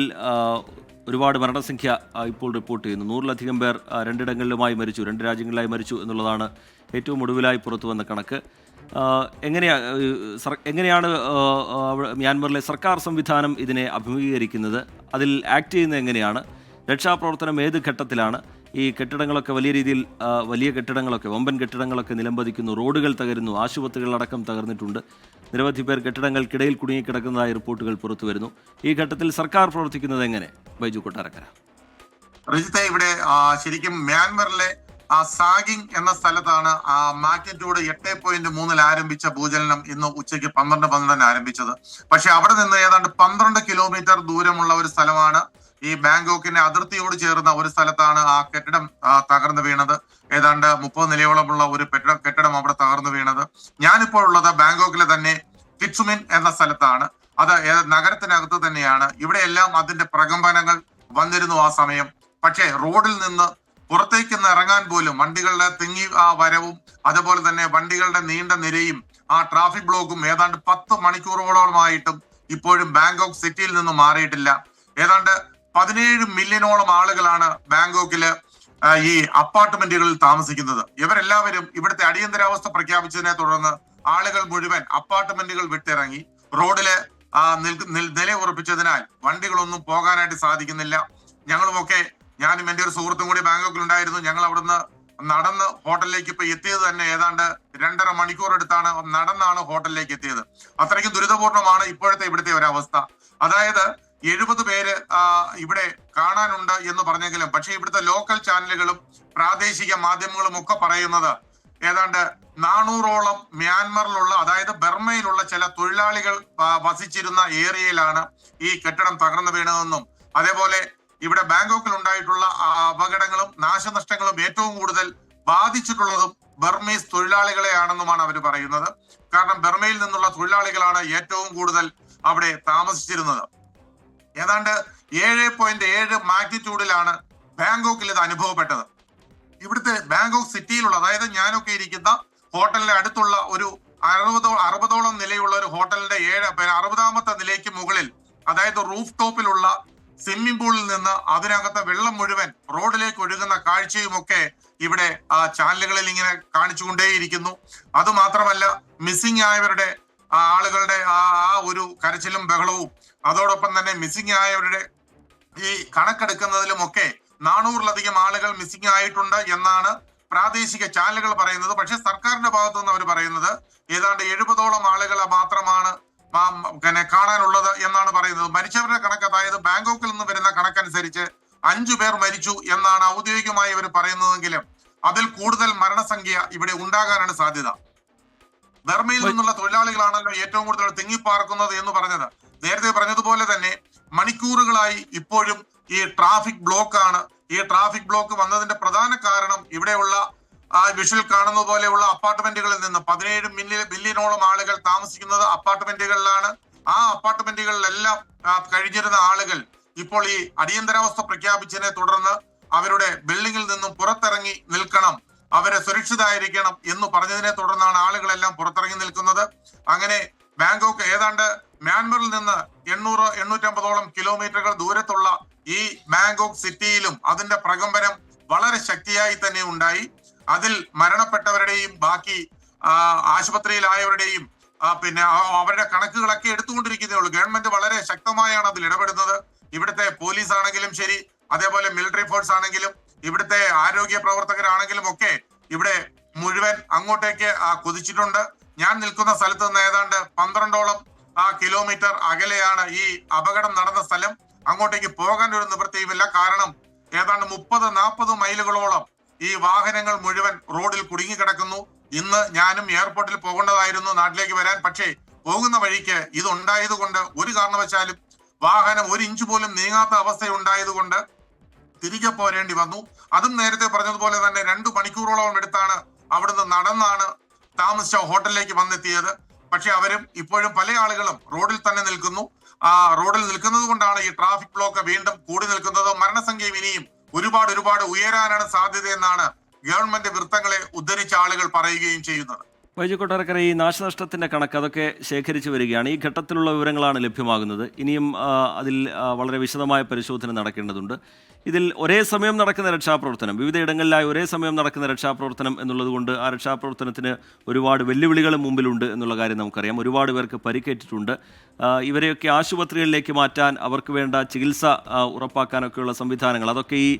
ഒരുപാട് മരണസംഖ്യ ഇപ്പോൾ റിപ്പോർട്ട് ചെയ്യുന്നു. 100-ലധികം പേർ 2 ഇടങ്ങളിലുമായി മരിച്ചു, 2 രാജ്യങ്ങളിലായി മരിച്ചു എന്നുള്ളതാണ് ഏറ്റവും ഒടുവിലായി പുറത്തു വന്ന കണക്ക്. എങ്ങനെയാണ് മ്യാൻമറിലെ സർക്കാർ സംവിധാനം ഇതിനെ അഭിമുഖീകരിക്കുന്നത്? അതിൽ ആക്ട് ചെയ്യുന്നത് എങ്ങനെയാണ്? രക്ഷാപ്രവർത്തനം ഏത് ഘട്ടത്തിലാണ്? ഈ കെട്ടിടങ്ങളൊക്കെ വലിയ രീതിയിൽ വലിയ കെട്ടിടങ്ങളൊക്കെ, വമ്പൻ കെട്ടിടങ്ങളൊക്കെ നിലംപതിക്കുന്നു, റോഡുകൾ തകരുന്നു, ആശുപത്രികളടക്കം തകർന്നിട്ടുണ്ട്. നിരവധി പേർ കെട്ടിടങ്ങൾക്കിടയിൽ കുടുങ്ങിക്കിടക്കുന്നതായി റിപ്പോർട്ടുകൾ പുറത്തു വരുന്നു. ഈ ഘട്ടത്തിൽ സർക്കാർ പ്രവർത്തിക്കുന്നത് എങ്ങനെ? ബൈജു കൊട്ടാരക്കര. റിജിത്തെ, ഇവിടെ ശരിക്കും മ്യാൻമറിലെ സാഗിങ് എന്ന സ്ഥലത്താണ് മാഗ്നിറ്റ്യൂഡ് 8.3 ആരംഭിച്ച ഭൂചലനം ഇന്ന് ഉച്ചയ്ക്ക് 12:12 ആരംഭിച്ചത്. പക്ഷെ അവിടെ നിന്ന് ഏതാണ്ട് 12 കിലോമീറ്റർ ദൂരമുള്ള ഒരു സ്ഥലമാണ്, ഈ ബാങ്കോക്കിന്റെ അതിർത്തിയോട് ചേർന്ന ഒരു സ്ഥലത്താണ് ആ കെട്ടിടം തകർന്നു വീണത്. ഏതാണ്ട് 30 നിലയോളമുള്ള ഒരു കെട്ടിടം അവിടെ തകർന്നു വീണത്. ഞാനിപ്പോൾ ഉള്ളത് ബാങ്കോക്കിലെ തന്നെ കിറ്റ്സുമിൻ എന്ന സ്ഥലത്താണ്. അത് നഗരത്തിനകത്ത് തന്നെയാണ്. ഇവിടെയെല്ലാം അതിന്റെ പ്രകമ്പനങ്ങൾ വന്നിരുന്നു ആ സമയം. പക്ഷേ റോഡിൽ നിന്ന് പുറത്തേക്ക് ഇറങ്ങാൻ പോലും വണ്ടികളുടെ തിങ്ങി വരവും അതുപോലെ തന്നെ വണ്ടികളുടെ നീണ്ട നിരയും ആ ട്രാഫിക് ബ്ലോക്കും ഏതാണ്ട് 10 മണിക്കൂറുകളോളമായിട്ടും ഇപ്പോഴും ബാങ്കോക്ക് സിറ്റിയിൽ നിന്ന് മാറിയിട്ടില്ല. ഏതാണ്ട് 17 മില്യണോളം ആളുകളാണ് ബാങ്കോക്കില് ഈ അപ്പാർട്ട്മെന്റുകളിൽ താമസിക്കുന്നത്. ഇവരെല്ലാവരും ഇവിടുത്തെ അടിയന്തരാവസ്ഥ പ്രഖ്യാപിച്ചതിനെ തുടർന്ന് ആളുകൾ മുഴുവൻ അപ്പാർട്ട്മെന്റുകൾ വിട്ടിറങ്ങി. റോഡില് നിലയുറപ്പിച്ചതിനാൽ വണ്ടികളൊന്നും പോകാനായിട്ട് സാധിക്കുന്നില്ല. ഞാനും എന്റെ ഒരു സുഹൃത്തും കൂടി ബാങ്കോക്കിൽ ഉണ്ടായിരുന്നു. ഞങ്ങൾ അവിടുന്ന് നടന്ന് ഹോട്ടലിലേക്ക് ഇപ്പൊ എത്തിയത് തന്നെ ഏതാണ്ട് 2.5 മണിക്കൂർ എടുത്താണ് നടന്നാണ് ഹോട്ടലിലേക്ക് എത്തിയത്. അത്രയ്ക്കും ദുരിതപൂർണമാണ് ഇവിടുത്തെ ഒരു അവസ്ഥ. അതായത് 70 പേര് ഇവിടെ കാണാനുണ്ട് എന്ന് പറഞ്ഞെങ്കിലും പക്ഷേ ഇവിടുത്തെ ലോക്കൽ ചാനലുകളും പ്രാദേശിക മാധ്യമങ്ങളും ഒക്കെ പറയുന്നത് ഏതാണ്ട് 400ഓളം മ്യാൻമറിലുള്ള, അതായത് ബർമയിലുള്ള ചില തൊഴിലാളികൾ വസിച്ചിരുന്ന ഏരിയയിലാണ് ഈ കെട്ടിടം തകർന്നു വീണതെന്നും അതേപോലെ ഇവിടെ ബാങ്കോക്കിൽ ഉണ്ടായിട്ടുള്ള അപകടങ്ങളും നാശനഷ്ടങ്ങളും ഏറ്റവും കൂടുതൽ ബാധിച്ചിട്ടുള്ളതും ബർമീസ് തൊഴിലാളികളെയാണെന്നുമാണ് അവർ പറയുന്നത്. കാരണം ബർമയിൽ നിന്നുള്ള തൊഴിലാളികളാണ് ഏറ്റവും കൂടുതൽ അവിടെ താമസിച്ചിരുന്നത്. ഏതാണ്ട് 7.7 മാഗ്നിറ്റ്യൂഡിലാണ് ബാങ്കോക്കിൽ ഇത് അനുഭവപ്പെട്ടത്. ഇവിടുത്തെ ബാങ്കോക്ക് സിറ്റിയിലുള്ള, അതായത് ഞാനൊക്കെ ഇരിക്കുന്ന ഹോട്ടലിന്റെ അടുത്തുള്ള ഒരു 60ഓളം നിലയുള്ള ഒരു ഹോട്ടലിന്റെ 60ാമത്തെ നിലയ്ക്ക് മുകളിൽ, അതായത് റൂഫ് ടോപ്പിലുള്ള സ്വിമ്മിംഗ് പൂളിൽ നിന്ന് അതിനകത്തെ വെള്ളം മുഴുവൻ റോഡിലേക്ക് ഒഴുകുന്ന കാഴ്ചയും ഒക്കെ ഇവിടെ ചാനലുകളിൽ ഇങ്ങനെ കാണിച്ചുകൊണ്ടേയിരിക്കുന്നു. അതുമാത്രമല്ല, മിസ്സിംഗ് ആയവരുടെ ആളുകളുടെ ആ ഒരു കരച്ചിലും ബഹളവും അതോടൊപ്പം തന്നെ മിസ്സിംഗ് ആയവരുടെ ഈ കണക്കെടുക്കുന്നതിലുമൊക്കെ 400-ലധികം ആളുകൾ മിസ്സിംഗ് ആയിട്ടുണ്ട് എന്നാണ് പ്രാദേശിക ചാനലുകൾ പറയുന്നത്. പക്ഷെ സർക്കാരിന്റെ ഭാഗത്തു നിന്ന് അവർ പറയുന്നത് ഏതാണ്ട് 70ഓളം ആളുകളെ മാത്രമാണ് കാണാനുള്ളത് എന്നാണ് പറയുന്നത്. മരിച്ചവരുടെ കണക്ക്, അതായത് ബാങ്കോക്കിൽ നിന്ന് വരുന്ന കണക്കനുസരിച്ച് 5 പേർ മരിച്ചു എന്നാണ് ഔദ്യോഗികമായി ഇവർ പറയുന്നതെങ്കിലും അതിൽ കൂടുതൽ മരണസംഖ്യ ഇവിടെ ഉണ്ടാകാനാണ് സാധ്യത. ബർമയിൽ നിന്നുള്ള തൊഴിലാളികളാണല്ലോ ഏറ്റവും കൂടുതൽ തിങ്ങിപ്പാർക്കുന്നത് എന്ന് പറഞ്ഞത്. നേരത്തെ പറഞ്ഞതുപോലെ തന്നെ മണിക്കൂറുകളായി ഇപ്പോഴും ഈ ട്രാഫിക് ബ്ലോക്ക് ആണ്. ഈ ട്രാഫിക് ബ്ലോക്ക് വന്നതിന്റെ പ്രധാന കാരണം ഇവിടെയുള്ള വിഷ്വൽ കാണുന്ന പോലെയുള്ള അപ്പാർട്ട്മെന്റുകളിൽ നിന്ന് 17 മില്യണോളം ആളുകൾ താമസിക്കുന്നത് അപ്പാർട്ട്മെന്റുകളിലാണ്. ആ അപ്പാർട്ട്മെന്റുകളിലെല്ലാം കഴിഞ്ഞിരുന്ന ആളുകൾ ഇപ്പോൾ ഈ അടിയന്തരാവസ്ഥ പ്രഖ്യാപിച്ചതിനെ തുടർന്ന് അവരുടെ ബിൽഡിങ്ങിൽ നിന്നും പുറത്തിറങ്ങി നിൽക്കണം, അവരെ സുരക്ഷിതരായിരിക്കണം എന്ന് പറഞ്ഞതിനെ തുടർന്നാണ് ആളുകളെല്ലാം പുറത്തിറങ്ങി നിൽക്കുന്നത്. അങ്ങനെ ബാങ്കോക്ക് ഏതാണ്ട് മ്യാൻമറിൽ നിന്ന് 800-850 കിലോമീറ്ററുകൾ ദൂരത്തുള്ള ഈ ബാങ്കോക്ക് സിറ്റിയിലും അതിന്റെ പ്രകമ്പനം വളരെ ശക്തിയായി തന്നെ ഉണ്ടായി. അതിൽ മരണപ്പെട്ടവരുടെയും ബാക്കി ആശുപത്രിയിലായവരുടെയും പിന്നെ അവരുടെ കണക്കുകളൊക്കെ എടുത്തുകൊണ്ടിരിക്കുന്നേ ഉള്ളൂ. ഗവൺമെന്റ് വളരെ ശക്തമായാണ് അതിൽ ഇടപെടുന്നത്. ഇവിടുത്തെ പോലീസ് ആണെങ്കിലും ശരി, അതേപോലെ മിലിറ്ററി ഫോഴ്സ് ആണെങ്കിലും ഇവിടുത്തെ ആരോഗ്യ പ്രവർത്തകരാണെങ്കിലും ഒക്കെ ഇവിടെ മുഴുവൻ അങ്ങോട്ടേക്ക് കുതിച്ചിട്ടുണ്ട്. ഞാൻ നിൽക്കുന്ന സ്ഥലത്ത് നിന്ന് ഏതാണ്ട് 12ഓളം കിലോമീറ്റർ അകലെയാണ് ഈ അപകടം നടന്ന സ്ഥലം. അങ്ങോട്ടേക്ക് പോകാൻ ഒരു നിവൃത്തിയുമില്ല. കാരണം ഏതാണ്ട് 30-40 മൈലുകളോളം ഈ വാഹനങ്ങൾ മുഴുവൻ റോഡിൽ കുടുങ്ങിക്കിടക്കുന്നു. ഇന്ന് ഞാനും എയർപോർട്ടിൽ പോകേണ്ടതായിരുന്നു നാട്ടിലേക്ക് വരാൻ. പക്ഷേ പോകുന്ന വഴിക്ക് ഇത് ഉണ്ടായത് കൊണ്ട് ഒരു കാരണവശാലും വാഹനം 1 ഇഞ്ച് പോലും നീങ്ങാത്ത അവസ്ഥയുണ്ടായതുകൊണ്ട് തിരികെ പോരേണ്ടി വന്നു. അതും നേരത്തെ പറഞ്ഞതുപോലെ തന്നെ 2 മണിക്കൂറോളം എടുത്താണ് അവിടുന്ന് നടന്നാണ് താമസിച്ച ഹോട്ടലിലേക്ക് വന്നെത്തിയത്. പക്ഷെ അവരും ഇപ്പോഴും പല ആളുകളും റോഡിൽ തന്നെ നിൽക്കുന്നു. റോഡിൽ നിൽക്കുന്നത് കൊണ്ടാണ് ഈ ട്രാഫിക് ബ്ലോക്ക് വീണ്ടും കൂടി നിൽക്കുന്നത്. മരണസംഖ്യയും ഇനിയും ഒരുപാട് ഉയരാനാണ് സാധ്യതയെന്നാണ് ഗവൺമെന്റ് വൃത്തങ്ങളെ ഉദ്ധരിച്ച ആളുകൾ പറയുകയും ചെയ്യുന്നത്. ബൈജു കൊട്ടാരക്കര, ഈ നാശനഷ്ടത്തിന്റെ കണക്ക് അതൊക്കെ ശേഖരിച്ചു വരികയാണ്. ഈ ഘട്ടത്തിലുള്ള വിവരങ്ങളാണ് ലഭ്യമാകുന്നത്. ഇനിയും അതിൽ വളരെ വിശദമായ പരിശോധന നടക്കേണ്ടതുണ്ട്. ഇതിൽ ഒരേ സമയം നടക്കുന്ന രക്ഷാപ്രവർത്തനം, വിവിധയിടങ്ങളിലായി ഒരേ സമയം നടക്കുന്ന രക്ഷാപ്രവർത്തനം എന്നുള്ളത് കൊണ്ട് ആ രക്ഷാപ്രവർത്തനത്തിന് ഒരുപാട് വെല്ലുവിളികളും മുമ്പിലുണ്ട് എന്നുള്ള കാര്യം നമുക്കറിയാം. ഒരുപാട് പേർക്ക് പരിക്കേറ്റിട്ടുണ്ട്. ഇവരെയൊക്കെ ആശുപത്രികളിലേക്ക് മാറ്റാൻ, അവർക്ക് വേണ്ട ചികിത്സ ഉറപ്പാക്കാനൊക്കെയുള്ള സംവിധാനങ്ങൾ അതൊക്കെ ഈ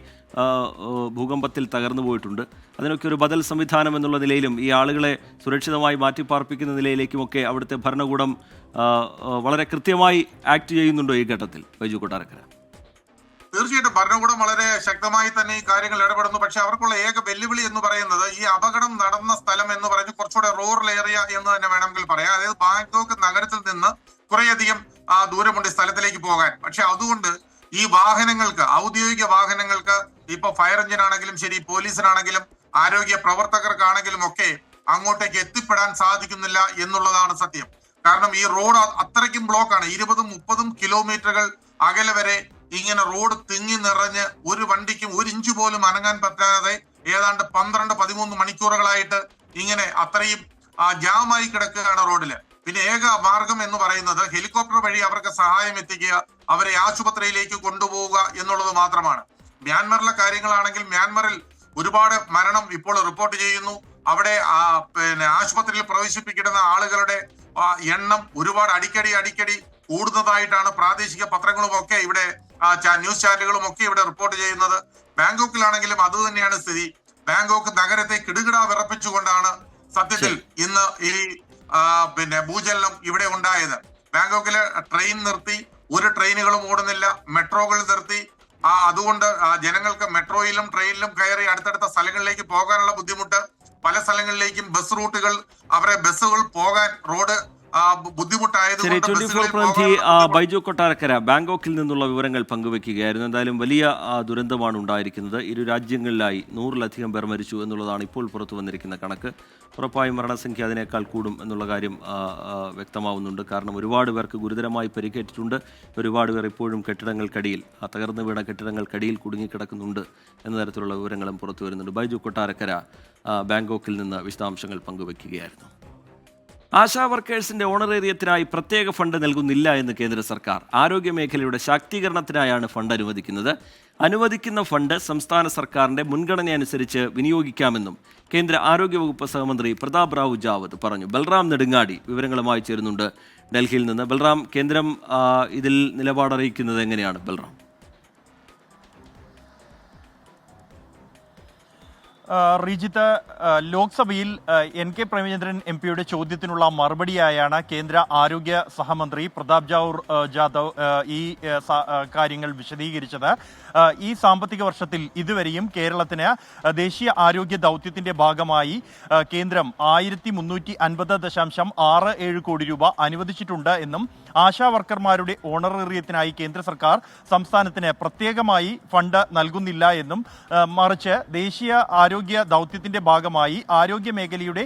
ഭൂകമ്പത്തിൽ തകർന്നു പോയിട്ടുണ്ട്. അതിനൊക്കെ ഒരു ബദൽ സംവിധാനം എന്നുള്ള നിലയിലും ഈ ആളുകളെ സുരക്ഷിതമായി മാറ്റിപ്പാർപ്പിക്കുന്ന നിലയിലേക്കുമൊക്കെ അവിടുത്തെ ഭരണകൂടം വളരെ കൃത്യമായി ആക്ട് ചെയ്യുന്നുണ്ടോ ഈ ഘട്ടത്തിൽ? ബൈജു കൊട്ടാരക്കര. തീർച്ചയായിട്ടും ഭരണകൂടം വളരെ ശക്തമായി തന്നെ ഈ കാര്യങ്ങൾ ഇടപെടുന്നു. പക്ഷെ അവർക്കുള്ള ഏക വെല്ലുവിളി എന്ന് പറയുന്നത് ഈ അപകടം നടന്ന സ്ഥലം എന്ന് പറയുന്നത് കുറച്ചുകൂടെ റൂറൽ ഏരിയ എന്ന് തന്നെ വേണമെങ്കിൽ പറയാം. അതായത് ബാങ്കോക്ക് നഗരത്തിൽ നിന്ന് കുറേയധികം ദൂരമുണ്ട് സ്ഥലത്തിലേക്ക് പോകാൻ. പക്ഷെ അതുകൊണ്ട് ഈ വാഹനങ്ങൾക്ക്, ഔദ്യോഗിക വാഹനങ്ങൾക്ക്, ഇപ്പൊ ഫയർ എഞ്ചിൻ ആണെങ്കിലും ശരി, പോലീസിനാണെങ്കിലും ആരോഗ്യ പ്രവർത്തകർക്കാണെങ്കിലും ഒക്കെ അങ്ങോട്ടേക്ക് എത്തിപ്പെടാൻ സാധിക്കുന്നില്ല എന്നുള്ളതാണ് സത്യം. കാരണം ഈ റോഡ് അത്രയ്ക്കും ബ്ലോക്കാണ്. 20-30 കിലോമീറ്ററുകൾ അകലെ വരെ ഇങ്ങനെ റോഡ് തിങ്ങി നിറഞ്ഞ് ഒരു വണ്ടിക്കും 1 ഇഞ്ച് പോലും അനങ്ങാൻ പറ്റാതെ ഏതാണ്ട് 12-13 മണിക്കൂറുകളായിട്ട് ഇങ്ങനെ അത്രയും ജാമായി കിടക്കുകയാണ് റോഡില്. പിന്നെ ഏക മാർഗം എന്ന് പറയുന്നത് ഹെലികോപ്റ്റർ വഴി അവർക്ക് സഹായം എത്തിക്കുക, അവരെ ആശുപത്രിയിലേക്ക് കൊണ്ടുപോവുക എന്നുള്ളത് മാത്രമാണ്. മ്യാൻമറിലെ കാര്യങ്ങളാണെങ്കിൽ മ്യാൻമറിൽ ഒരുപാട് മരണം ഇപ്പോൾ റിപ്പോർട്ട് ചെയ്യുന്നു. അവിടെ പിന്നെ ആശുപത്രിയിൽ പ്രവേശിപ്പിക്കുന്ന ആളുകളുടെ എണ്ണം ഒരുപാട് അടിക്കടി കൂടുന്നതായിട്ടാണ് പ്രാദേശിക പത്രങ്ങളും ഒക്കെ ഇവിടെ ന്യൂസ് ചാനലുകളും ഒക്കെ ഇവിടെ റിപ്പോർട്ട് ചെയ്യുന്നത്. ബാങ്കോക്കിലാണെങ്കിലും അത് തന്നെയാണ് സ്ഥിതി. ബാങ്കോക്ക് നഗരത്തെ കിടുകിട വിറപ്പിച്ചുകൊണ്ടാണ് സത്യത്തിൽ ഇന്ന് ഈ പിന്നെ ഭൂചലനം ഇവിടെ ഉണ്ടായത്. ബാങ്കോക്കിലെ ട്രെയിൻ നിർത്തി, ഒരു ട്രെയിനുകളും ഓടുന്നില്ല, മെട്രോകൾ നിർത്തി. അതുകൊണ്ട് ജനങ്ങൾക്ക് മെട്രോയിലും ട്രെയിനിലും കയറി അടുത്തടുത്ത സ്ഥലങ്ങളിലേക്ക് പോകാനുള്ള ബുദ്ധിമുട്ട്. പല സ്ഥലങ്ങളിലേക്കും ബസ് റൂട്ടുകൾ, അവരെ ബസ്സുകൾ പോകാൻ റോഡ് പ്രതിനിധി ബൈജു കൊട്ടാരക്കര ബാങ്കോക്കിൽ നിന്നുള്ള വിവരങ്ങൾ പങ്കുവെക്കുകയായിരുന്നു. എന്തായാലും വലിയ ദുരന്തമാണ് ഉണ്ടായിരിക്കുന്നത്. ഇരു രാജ്യങ്ങളിലായി 100-ലധികം പേർ മരിച്ചു എന്നുള്ളതാണ് ഇപ്പോൾ പുറത്തു വന്നിരിക്കുന്ന കണക്ക്. ഉറപ്പായും മരണസംഖ്യ അതിനേക്കാൾ കൂടും എന്നുള്ള കാര്യം വ്യക്തമാവുന്നുണ്ട്. കാരണം ഒരുപാട് പേർക്ക് ഗുരുതരമായി പരിക്കേറ്റിട്ടുണ്ട്. ഒരുപാട് പേർ ഇപ്പോഴും കെട്ടിടങ്ങൾക്കടിയിൽ, തകർന്നു വീണ കെട്ടിടങ്ങൾക്കടിയിൽ കുടുങ്ങിക്കിടക്കുന്നുണ്ട് എന്ന തരത്തിലുള്ള വിവരങ്ങളും പുറത്തു വരുന്നുണ്ട്. ബൈജു കൊട്ടാരക്കര ബാങ്കോക്കിൽ നിന്ന് വിശദാംശങ്ങൾ പങ്കുവെക്കുകയായിരുന്നു. ആശാ വർക്കേഴ്സിന്റെ ഓണറേറിയത്തിനായി പ്രത്യേക ഫണ്ട് നൽകുന്നില്ല എന്ന് കേന്ദ്ര സർക്കാർ. ആരോഗ്യമേഖലയുടെ ശാക്തീകരണത്തിനായാണ് ഫണ്ട് അനുവദിക്കുന്നത്. അനുവദിക്കുന്ന ഫണ്ട് സംസ്ഥാന സർക്കാരിന്റെ മുൻഗണനയനുസരിച്ച് വിനിയോഗിക്കാമെന്നും കേന്ദ്ര ആരോഗ്യവകുപ്പ് സഹമന്ത്രി പ്രതാപ് റാവു ജാവദ് പറഞ്ഞു. ബൽറാം നെടുങ്ങാടി വിവരങ്ങളുമായി ചേരുന്നുണ്ട് ഡൽഹിയിൽ നിന്ന്. ബൽറാം, കേന്ദ്രം ഇതിൽ നിലപാടറിയിക്കുന്നത് എങ്ങനെയാണ്? ബൽറാം. റീജിത്ത്, ലോക്സഭയിൽ NK പ്രേമചന്ദ്രൻ MP-യുടെ ചോദ്യത്തിനുള്ള മറുപടിയായാണ് കേന്ദ്ര ആരോഗ്യ സഹമന്ത്രി പ്രതാപ് ജാദവ് ഈ കാര്യങ്ങൾ വിശദീകരിച്ചത്. ഈ സാമ്പത്തിക വർഷത്തിൽ ഇതുവരെയും കേരളത്തിന് ദേശീയ ആരോഗ്യ ദൗത്യത്തിന്റെ ഭാഗമായി കേന്ദ്രം 1350.67 കോടി രൂപ അനുവദിച്ചിട്ടുണ്ട് എന്നും ആശാ വർക്കർമാരുടെ ഓണറേറിയത്തിനായി കേന്ദ്ര സർക്കാർ സംസ്ഥാനത്തിന് പ്രത്യേകമായി ഫണ്ട് നൽകുന്നില്ല എന്നും മറിച്ച് ദേശീയ ആരോഗ്യ ദൗത്യത്തിന്റെ ഭാഗമായി ആരോഗ്യ മേഖലയുടെ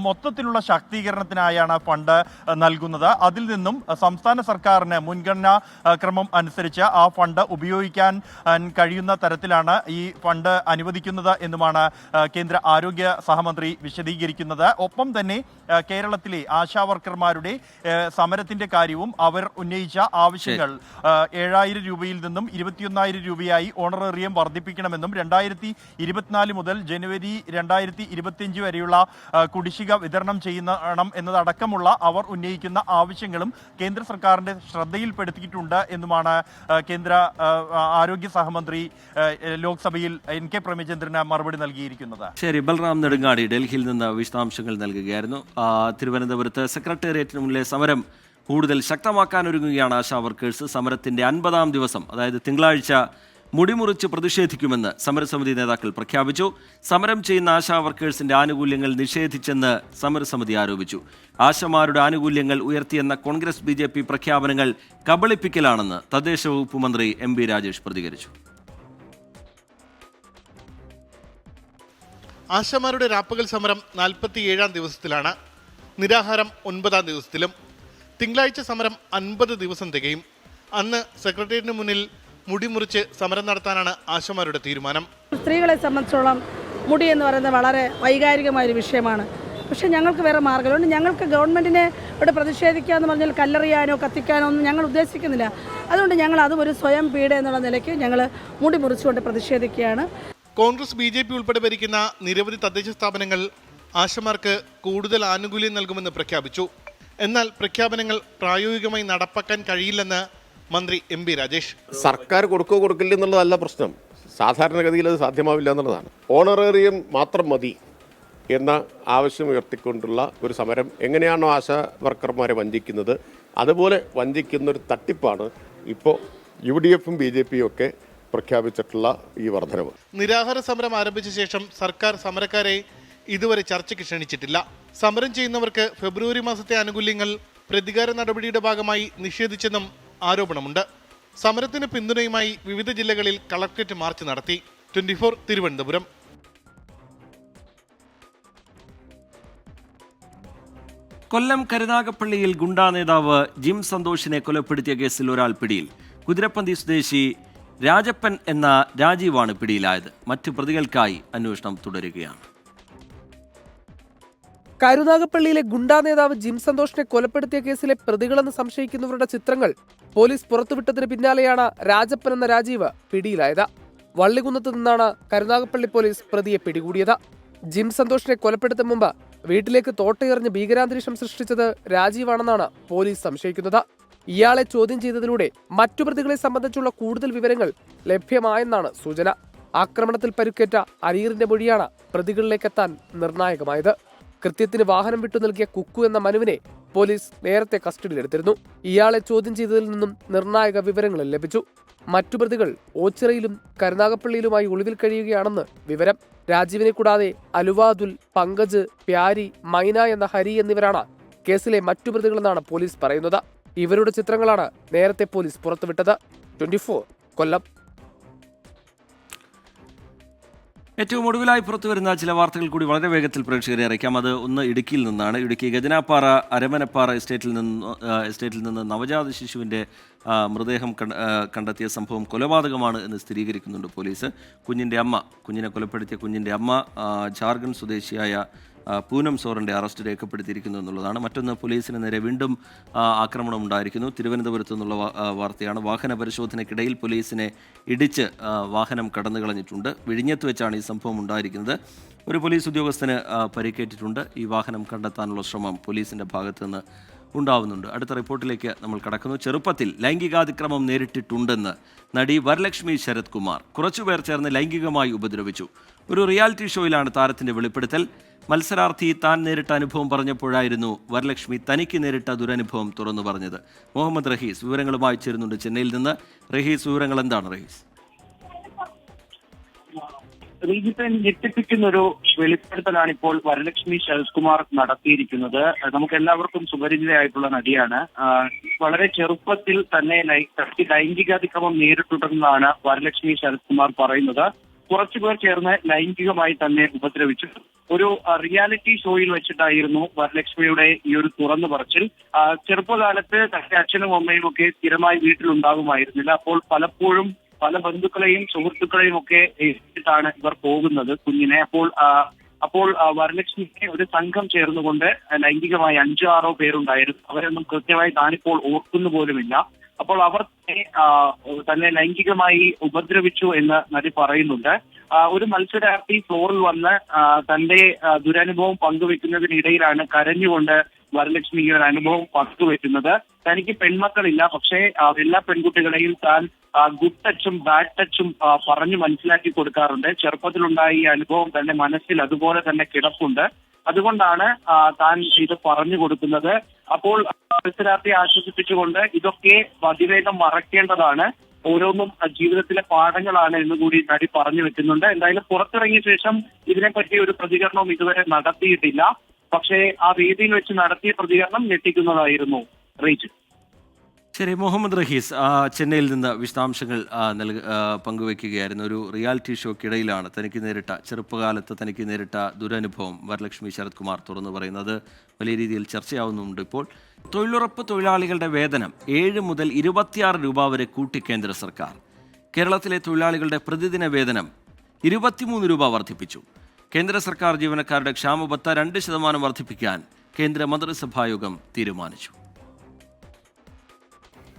മൊത്തത്തിലുള്ള ശാക്തീകരണത്തിനായാണ് ഫണ്ട് നൽകുന്നത്. അതിൽ നിന്നും സംസ്ഥാന സർക്കാരിന് മുൻഗണനാ ക്രമം അനുസരിച്ച് ആ ഫണ്ട് ഉപയോഗിക്കാൻ കഴിയുന്ന തരത്തിലാണ് ഈ ഫണ്ട് അനുവദിക്കുന്നത് എന്നുമാണ് കേന്ദ്ര ആരോഗ്യ സഹമന്ത്രി വിശദീകരിക്കുന്നത്. ഒപ്പം തന്നെ കേരളത്തിലെ ആശാ വർക്കർമാരുടെ സമരത്തിന്റെ കാര്യവും അവർ ഉന്നയിച്ച ആവശ്യങ്ങൾ 7,000 രൂപയിൽ നിന്നും 21,000 രൂപയായി ഓണറേറിയം വർദ്ധിപ്പിക്കണമെന്നും 2024 മുതൽ ജനുവരി 2025 വരെയുള്ള കുടിശ്ശിക വിതരണം ചെയ്യണം എന്നതടക്കമുള്ള അവർ ഉന്നയിക്കുന്ന ആവശ്യങ്ങളും കേന്ദ്ര സർക്കാരിന്റെ ശ്രദ്ധയിൽപ്പെടുത്തിയിട്ടുണ്ട് എന്നുമാണ് കേന്ദ്ര ആരോഗ്യ സഹമന്ത്രി ലോക്സഭയിൽ NK പ്രേമചന്ദ്രന് മറുപടി നൽകിയിരിക്കുന്നത്. ശരി, ബൽറാം നെടുങ്ങാടി ഡൽഹിയിൽ നിന്ന് വിശദാംശങ്ങൾ നൽകുകയായിരുന്നു. തിരുവനന്തപുരത്ത് സെക്രട്ടേറിയറ്റിന് മുന്നിലെ സമരം കൂടുതൽ ശക്തമാക്കാൻ ഒരുങ്ങുകയാണ് ആശാ വർക്കേഴ്സ്. സമരത്തിന്റെ 50-ാം ദിവസം, അതായത് തിങ്കളാഴ്ച മുടിമുറിച്ച് പ്രതിഷേധിക്കുമെന്ന് സമരസമിതി നേതാക്കൾ പ്രഖ്യാപിച്ചു. സമരം ചെയ്യുന്ന ആശാ വർക്കേഴ്സിന്റെ ആനുകൂല്യങ്ങൾ നിഷേധിച്ചെന്ന് സമരസമിതി ആരോപിച്ചു. ആശമാരുടെ ആനുകൂല്യങ്ങൾ ഉയർത്തിയെന്ന കോൺഗ്രസ് BJP പ്രഖ്യാപനങ്ങൾ കബളിപ്പിക്കലാണെന്ന് തദ്ദേശ വകുപ്പ് മന്ത്രി MB രാജേഷ് പ്രതികരിച്ചു. ആശമാരുടെ രാപ്പകൽ സമരം 47-ാം ദിവസത്തിലാണ്. നിരാഹാരം 9-ാം ദിവസത്തിലും. തിങ്കളാഴ്ച സമരം 50 ദിവസം തികയും. അന്ന് സെക്രട്ടേറിയറ്റിന് മുന്നിൽ മുടിമുറിച്ച് സമരം നടത്താനാണ് ആശമാരുടെ തീരുമാനം. സ്ത്രീകളെ സംബന്ധിച്ചോളം മുടി എന്ന് പറയുന്നത് വളരെ വൈകാരികമായൊരു വിഷയമാണ്. പക്ഷേ ഞങ്ങൾക്ക് വേറെ മാർഗ്ഗമുണ്ട്. ഞങ്ങൾക്ക് ഗവൺമെൻറ്റിനെ ഇവിടെ പ്രതിഷേധിക്കുക എന്ന് പറഞ്ഞാൽ കല്ലെറിയാനോ കത്തിക്കാനോ ഒന്നും ഞങ്ങൾ ഉദ്ദേശിക്കുന്നില്ല. അതുകൊണ്ട് ഞങ്ങൾ അതും ഒരു സ്വയം പീഡ എന്നുള്ള നിലയ്ക്ക് ഞങ്ങൾ മുടി മുറിച്ചുകൊണ്ട് പ്രതിഷേധിക്കുകയാണ്. കോൺഗ്രസ് BJP ഉൾപ്പെടെ ഭരിക്കുന്ന നിരവധി തദ്ദേശ സ്ഥാപനങ്ങൾ ആശമാർക്ക് കൂടുതൽ ആനുകൂല്യം നൽകുമെന്ന് പ്രഖ്യാപിച്ചു. എന്നാൽ പ്രഖ്യാപനങ്ങൾ പ്രായോഗികമായി നടപ്പാക്കാൻ കഴിയില്ലെന്ന് മന്ത്രി MB രാജേഷ്. സർക്കാർ കൊടുക്കില്ല എന്നുള്ളതല്ല പ്രശ്നം. സാധാരണഗതിയിൽ അത് സാധ്യമാവില്ല എന്നുള്ളതാണ്. ഓണറേറിയം മാത്രം മതി എന്ന ആവശ്യം ഉയർത്തിക്കൊണ്ടുള്ള ഒരു സമരം എങ്ങനെയാണോ ആശാ വർക്കർമാരെ വഞ്ചിക്കുന്നത് അതുപോലെ വഞ്ചിക്കുന്നൊരു തട്ടിപ്പാണ് ഇപ്പോൾ UDFും BJPയും ഒക്കെ പ്രഖ്യാപിച്ചിട്ടുള്ള ഈ വർധനവ്. നിരാഹാര സമരം ആരംഭിച്ച ശേഷം സർക്കാർ സമരക്കാരെ ഇതുവരെ ചർച്ചയ്ക്ക് ക്ഷണിച്ചിട്ടില്ല. സമരം ചെയ്യുന്നവർക്ക് ഫെബ്രുവരി മാസത്തെ ആനുകൂല്യങ്ങൾ പ്രതികാര നടപടിയുടെ ഭാഗമായി നിഷേധിച്ചെന്നും ആരോപണമുണ്ട്. സമരത്തിന് പിന്തുണയുമായി വിവിധ ജില്ലകളിൽ കളക്ടറേറ്റ് മാർച്ച് നടത്തി. 24 തിരുവനന്തപുരം. കൊല്ലം കരുനാഗപ്പള്ളിയിൽ ഗുണ്ടാ നേതാവ് ജിം സന്തോഷിനെ കൊലപ്പെടുത്തിയ കേസിൽ ഒരാൾ പിടിയിൽ. കുതിരപ്പന്തി സ്വദേശി രാജപ്പൻ എന്ന രാജീവാണ് പിടിയിലായത്. മറ്റു പ്രതികൾക്കായി അന്വേഷണം തുടരുകയാണ്. കരുനാഗപ്പള്ളിയിലെ ഗുണ്ടാ നേതാവ് ജിം സന്തോഷിനെ കൊലപ്പെടുത്തിയ കേസിലെ പ്രതികളെന്ന് സംശയിക്കുന്നവരുടെ ചിത്രങ്ങൾ പോലീസ് പുറത്തുവിട്ടതിന് പിന്നാലെയാണ് രാജപ്പൻ എന്ന രാജീവ് പിടിയിലായത്. വള്ളികുന്നത്ത് നിന്നാണ് കരുനാഗപ്പള്ളി പോലീസ് പ്രതിയെ പിടികൂടിയത്. ജിം സന്തോഷിനെ കൊലപ്പെടുത്തും മുമ്പ് വീട്ടിലേക്ക് തോട്ടയെറിഞ്ഞ് ഭീകരാന്തരീക്ഷം സൃഷ്ടിച്ചത് രാജീവാണെന്നാണ് പോലീസ് സംശയിക്കുന്നത്. ഇയാളെ ചോദ്യം ചെയ്തതിലൂടെ മറ്റു പ്രതികളെ സംബന്ധിച്ചുള്ള കൂടുതൽ വിവരങ്ങൾ ലഭ്യമായെന്നാണ് സൂചന. ആക്രമണത്തിൽ പരുക്കേറ്റ അരീറിന്റെ മൊഴിയാണ് പ്രതികളിലേക്കെത്താൻ നിർണായകമായത്. കൃത്യത്തിന് വാഹനം വിട്ടു നൽകിയ കുക്കു എന്ന മനുവിനെ പോലീസ് നേരത്തെ കസ്റ്റഡിയിലെടുത്തിരുന്നു. ഇയാളെ ചോദ്യം ചെയ്തതിൽ നിന്നും നിർണായക വിവരങ്ങൾ ലഭിച്ചു. മറ്റു പ്രതികൾ ഓച്ചിറയിലും കരുനാഗപ്പള്ളിയിലുമായി ഒളിവിൽ കഴിയുകയാണെന്ന് വിവരം. രാജീവിനെ കൂടാതെ അലുവാദുൽ, പങ്കജ്, പ്യാരി, മൈന എന്ന ഹരി എന്നിവരാണ് കേസിലെ മറ്റു പ്രതികളെന്നാണ് പോലീസ് പറയുന്നത്. ഇവരുടെ ചിത്രങ്ങളാണ് നേരത്തെ പോലീസ് പുറത്തുവിട്ടത്. 24 കൊല്ലം. ഏറ്റവും ഒടുവിലായി പുറത്തുവരുന്ന ചില വാർത്തകൾ കൂടി വളരെ വേഗത്തിൽ പ്രേക്ഷകരെ അറിയിക്കാം. അത് ഒന്ന് ഇടുക്കിയിൽ നിന്നാണ്. ഇടുക്കി ഗജനാപ്പാറ അരമനപ്പാറ എസ്റ്റേറ്റിൽ നിന്ന് നവജാത ശിശുവിൻ്റെ മൃതദേഹം കണ്ടെത്തിയ സംഭവം കൊലപാതകമാണ് എന്ന് സ്ഥിരീകരിക്കുന്നുണ്ട് പോലീസ്. കുഞ്ഞിനെ കൊലപ്പെടുത്തിയ കുഞ്ഞിൻ്റെ അമ്മ ജാർഖണ്ഡ് സ്വദേശിയായ പൂനം സോറൻ്റെ അറസ്റ്റ് രേഖപ്പെടുത്തിയിരിക്കുന്നു എന്നുള്ളതാണ്. മറ്റൊന്ന്, പോലീസിന് നേരെ വീണ്ടും ആക്രമണം ഉണ്ടായിരിക്കുന്നു. തിരുവനന്തപുരത്തു നിന്നുള്ള വാർത്തയാണ്. വാഹന പരിശോധനയ്ക്കിടയിൽ പോലീസിനെ ഇടിച്ച് വാഹനം കടന്നു കളഞ്ഞിട്ടുണ്ട്. വിഴിഞ്ഞത്ത് വെച്ചാണ് ഈ സംഭവം ഉണ്ടായിരിക്കുന്നത്. ഒരു പോലീസ് ഉദ്യോഗസ്ഥന് പരിക്കേറ്റിട്ടുണ്ട്. ഈ വാഹനം കണ്ടെത്താനുള്ള ശ്രമം പോലീസിൻ്റെ ഭാഗത്തു നിന്ന് ഉണ്ടാവുന്നുണ്ട്. അടുത്ത റിപ്പോർട്ടിലേക്ക് നമ്മൾ കടക്കുന്നു. ചെറുപ്പത്തിൽ ലൈംഗികാതിക്രമം നേരിട്ടിട്ടുണ്ടെന്ന് നടി വരലക്ഷ്മി ശരത് കുമാർ കുറച്ചുപേർ ചേർന്ന് ലൈംഗികമായി ഉപദ്രവിച്ചു. ഒരു റിയാലിറ്റി ഷോയിലാണ് താരത്തിന്റെ വെളിപ്പെടുത്തൽ. മത്സരാർത്ഥി താൻ നേരിട്ട അനുഭവം പറഞ്ഞപ്പോഴായിരുന്നു വരലക്ഷ്മി തനിക്ക് നേരിട്ട ദുരനുഭവം തുറന്നു പറഞ്ഞത്. മുഹമ്മദ് റഹീസ് വിവരങ്ങളുമായി ചേരുന്നുണ്ട് ചെന്നൈയിൽ നിന്ന്. റഹീസ്, വിവരങ്ങൾ എന്താണ് റഹീസ്? റീജിത്തെ ഞെട്ടിപ്പിക്കുന്ന ഒരു വെളിപ്പെടുത്തലാണ് ഇപ്പോൾ വരലക്ഷ്മി ശരത് കുമാർ നടത്തിയിരിക്കുന്നത്. നമുക്ക് എല്ലാവർക്കും സുപരിചിതയായിട്ടുള്ള നടിയാണ്. വളരെ ചെറുപ്പത്തിൽ തന്നെ ലൈംഗികാതിക്രമം നേരിട്ടുണ്ടെന്നാണ് വരലക്ഷ്മി ശരത് കുമാർ പറയുന്നത്. കുറച്ചുപേർ ചേർന്ന് ലൈംഗികമായി തന്നെ ഉപദ്രവിച്ചു. ഒരു റിയാലിറ്റി ഷോയിൽ വെച്ചിട്ടായിരുന്നു വരലക്ഷ്മിയുടെ ഈ ഒരു തുറന്നു പറച്ചിൽ. ചെറുപ്പകാലത്ത് തന്റെ അച്ഛനും അമ്മയും ഒക്കെ സ്ഥിരമായി വീട്ടിലുണ്ടാകുമായിരുന്നില്ല. അപ്പോൾ പലപ്പോഴും പല ബന്ധുക്കളെയും സുഹൃത്തുക്കളെയും ഒക്കെ ഏറ്റിട്ടാണ് ഇവർ പോകുന്നത് കുഞ്ഞിനെ. അപ്പോൾ വരലക്ഷ്മിക്ക് ഒരു സംഘം ചേർന്നുകൊണ്ട് ലൈംഗികമായി 5-6 പേരുണ്ടായിരുന്നു. അവരൊന്നും കൃത്യമായി താനിപ്പോൾ ഓർക്കുന്നു പോലുമില്ല. അപ്പോൾ അവർ തന്നെ ലൈംഗികമായി ഉപദ്രവിച്ചു എന്ന് നടി പറയുന്നുണ്ട്. ഒരു മത്സരാർത്ഥി ഫ്ലോറിൽ വന്ന് തന്റെ ദുരനുഭവം പങ്കുവെക്കുന്നതിനിടയിലാണ് കരഞ്ഞുകൊണ്ട് വരലക്ഷ്മി ഈ ഒരു അനുഭവം പങ്കുവെക്കുന്നത്. തനിക്ക് പെൺമക്കളില്ല, പക്ഷേ എല്ലാ പെൺകുട്ടികളെയും താൻ ഗുഡ് ടച്ചും ബാഡ് ടച്ചും പറഞ്ഞു മനസ്സിലാക്കി കൊടുക്കാറുണ്ട്. ചെറുപ്പത്തിലുണ്ടായ ഈ അനുഭവം തന്റെ മനസ്സിൽ അതുപോലെ തന്നെ കിടപ്പുണ്ട്. അതുകൊണ്ടാണ് താൻ ഇത് പറഞ്ഞു കൊടുക്കുന്നത്. അപ്പോൾ മത്സരാർത്ഥിയെ ആശ്വസിപ്പിച്ചുകൊണ്ട് ഇതൊക്കെ അതിവേഗം മറക്കേണ്ടതാണ്, ഓരോന്നും ജീവിതത്തിലെ പാഠങ്ങളാണ് എന്നുകൂടി നടി പറഞ്ഞു വെക്കുന്നുണ്ട്. എന്തായാലും പുറത്തിറങ്ങിയ ശേഷം ഇതിനെപ്പറ്റി ഒരു പ്രതികരണവും ഇതുവരെ നടത്തിയിട്ടില്ല. പക്ഷേ ആ വേദിയിൽ വെച്ച് നടത്തിയ പ്രതികരണം ഞെട്ടിക്കുന്നതായിരുന്നു. റീച്ച്. ശരി, മുഹമ്മദ് റഹീസ് ചെന്നൈയിൽ നിന്ന് വിശദാംശങ്ങൾ പങ്കുവയ്ക്കുകയായിരുന്നു. ഒരു റിയാലിറ്റി ഷോക്കിടയിലാണ് ചെറുപ്പകാലത്ത് തനിക്ക് നേരിട്ട ദുരനുഭവം വരലക്ഷ്മി ശരത് കുമാർ തുറന്നു പറയുന്നത്. വലിയ രീതിയിൽ ചർച്ചയാവുന്നുണ്ട്. ഇപ്പോൾ തൊഴിലുറപ്പ് തൊഴിലാളികളുടെ വേതനം 7 മുതൽ 26 രൂപ വരെ കൂട്ടി കേന്ദ്ര സർക്കാർ. കേരളത്തിലെ തൊഴിലാളികളുടെ പ്രതിദിന വേതനം 23 രൂപ വർദ്ധിപ്പിച്ചു. കേന്ദ്ര സർക്കാർ ജീവനക്കാരുടെ ക്ഷാമബത്ത 2% വർദ്ധിപ്പിക്കാൻ കേന്ദ്ര മന്ത്രിസഭായോഗം തീരുമാനിച്ചു.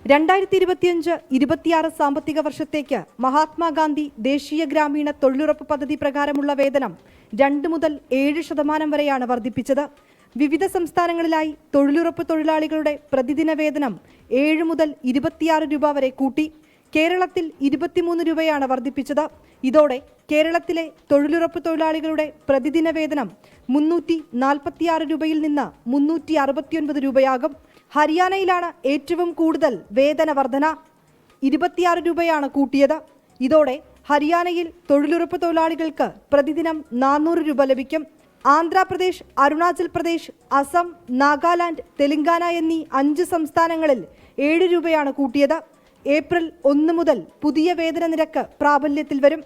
2025-26 സാമ്പത്തിക വർഷത്തേക്ക് മഹാത്മാഗാന്ധി ദേശീയ ഗ്രാമീണ തൊഴിലുറപ്പ് പദ്ധതി പ്രകാരമുള്ള വേതനം 2 മുതൽ 7% വരെയാണ് വർദ്ധിപ്പിച്ചത്. വിവിധ സംസ്ഥാനങ്ങളിലായി തൊഴിലുറപ്പ് തൊഴിലാളികളുടെ പ്രതിദിന വേതനം 7 മുതൽ 26 രൂപ വരെ കൂട്ടി. കേരളത്തിൽ 23 രൂപയാണ് വർദ്ധിപ്പിച്ചത്. ഇതോടെ കേരളത്തിലെ തൊഴിലുറപ്പ് തൊഴിലാളികളുടെ പ്രതിദിന വേതനം 346 രൂപയിൽ നിന്ന് 369 രൂപയാകും. ഹരിയാനയിലാണ് ഏറ്റവും കൂടുതൽ വേതന വർധന, 26 രൂപയാണ് കൂട്ടിയത്. ഇതോടെ ഹരിയാനയിൽ തൊഴിലുറപ്പ് തൊഴിലാളികൾക്ക് പ്രതിദിനം 400 രൂപ ലഭിക്കും. ആന്ധ്രാപ്രദേശ്, അരുണാചൽ പ്രദേശ്, അസം, നാഗാലാൻഡ്, തെലങ്കാന എന്നീ 5 സംസ്ഥാനങ്ങളിൽ 7 രൂപയാണ് കൂട്ടിയത്. ഏപ്രിൽ 1 മുതൽ പുതിയ വേതന നിരക്ക് പ്രാബല്യത്തിൽ വരും.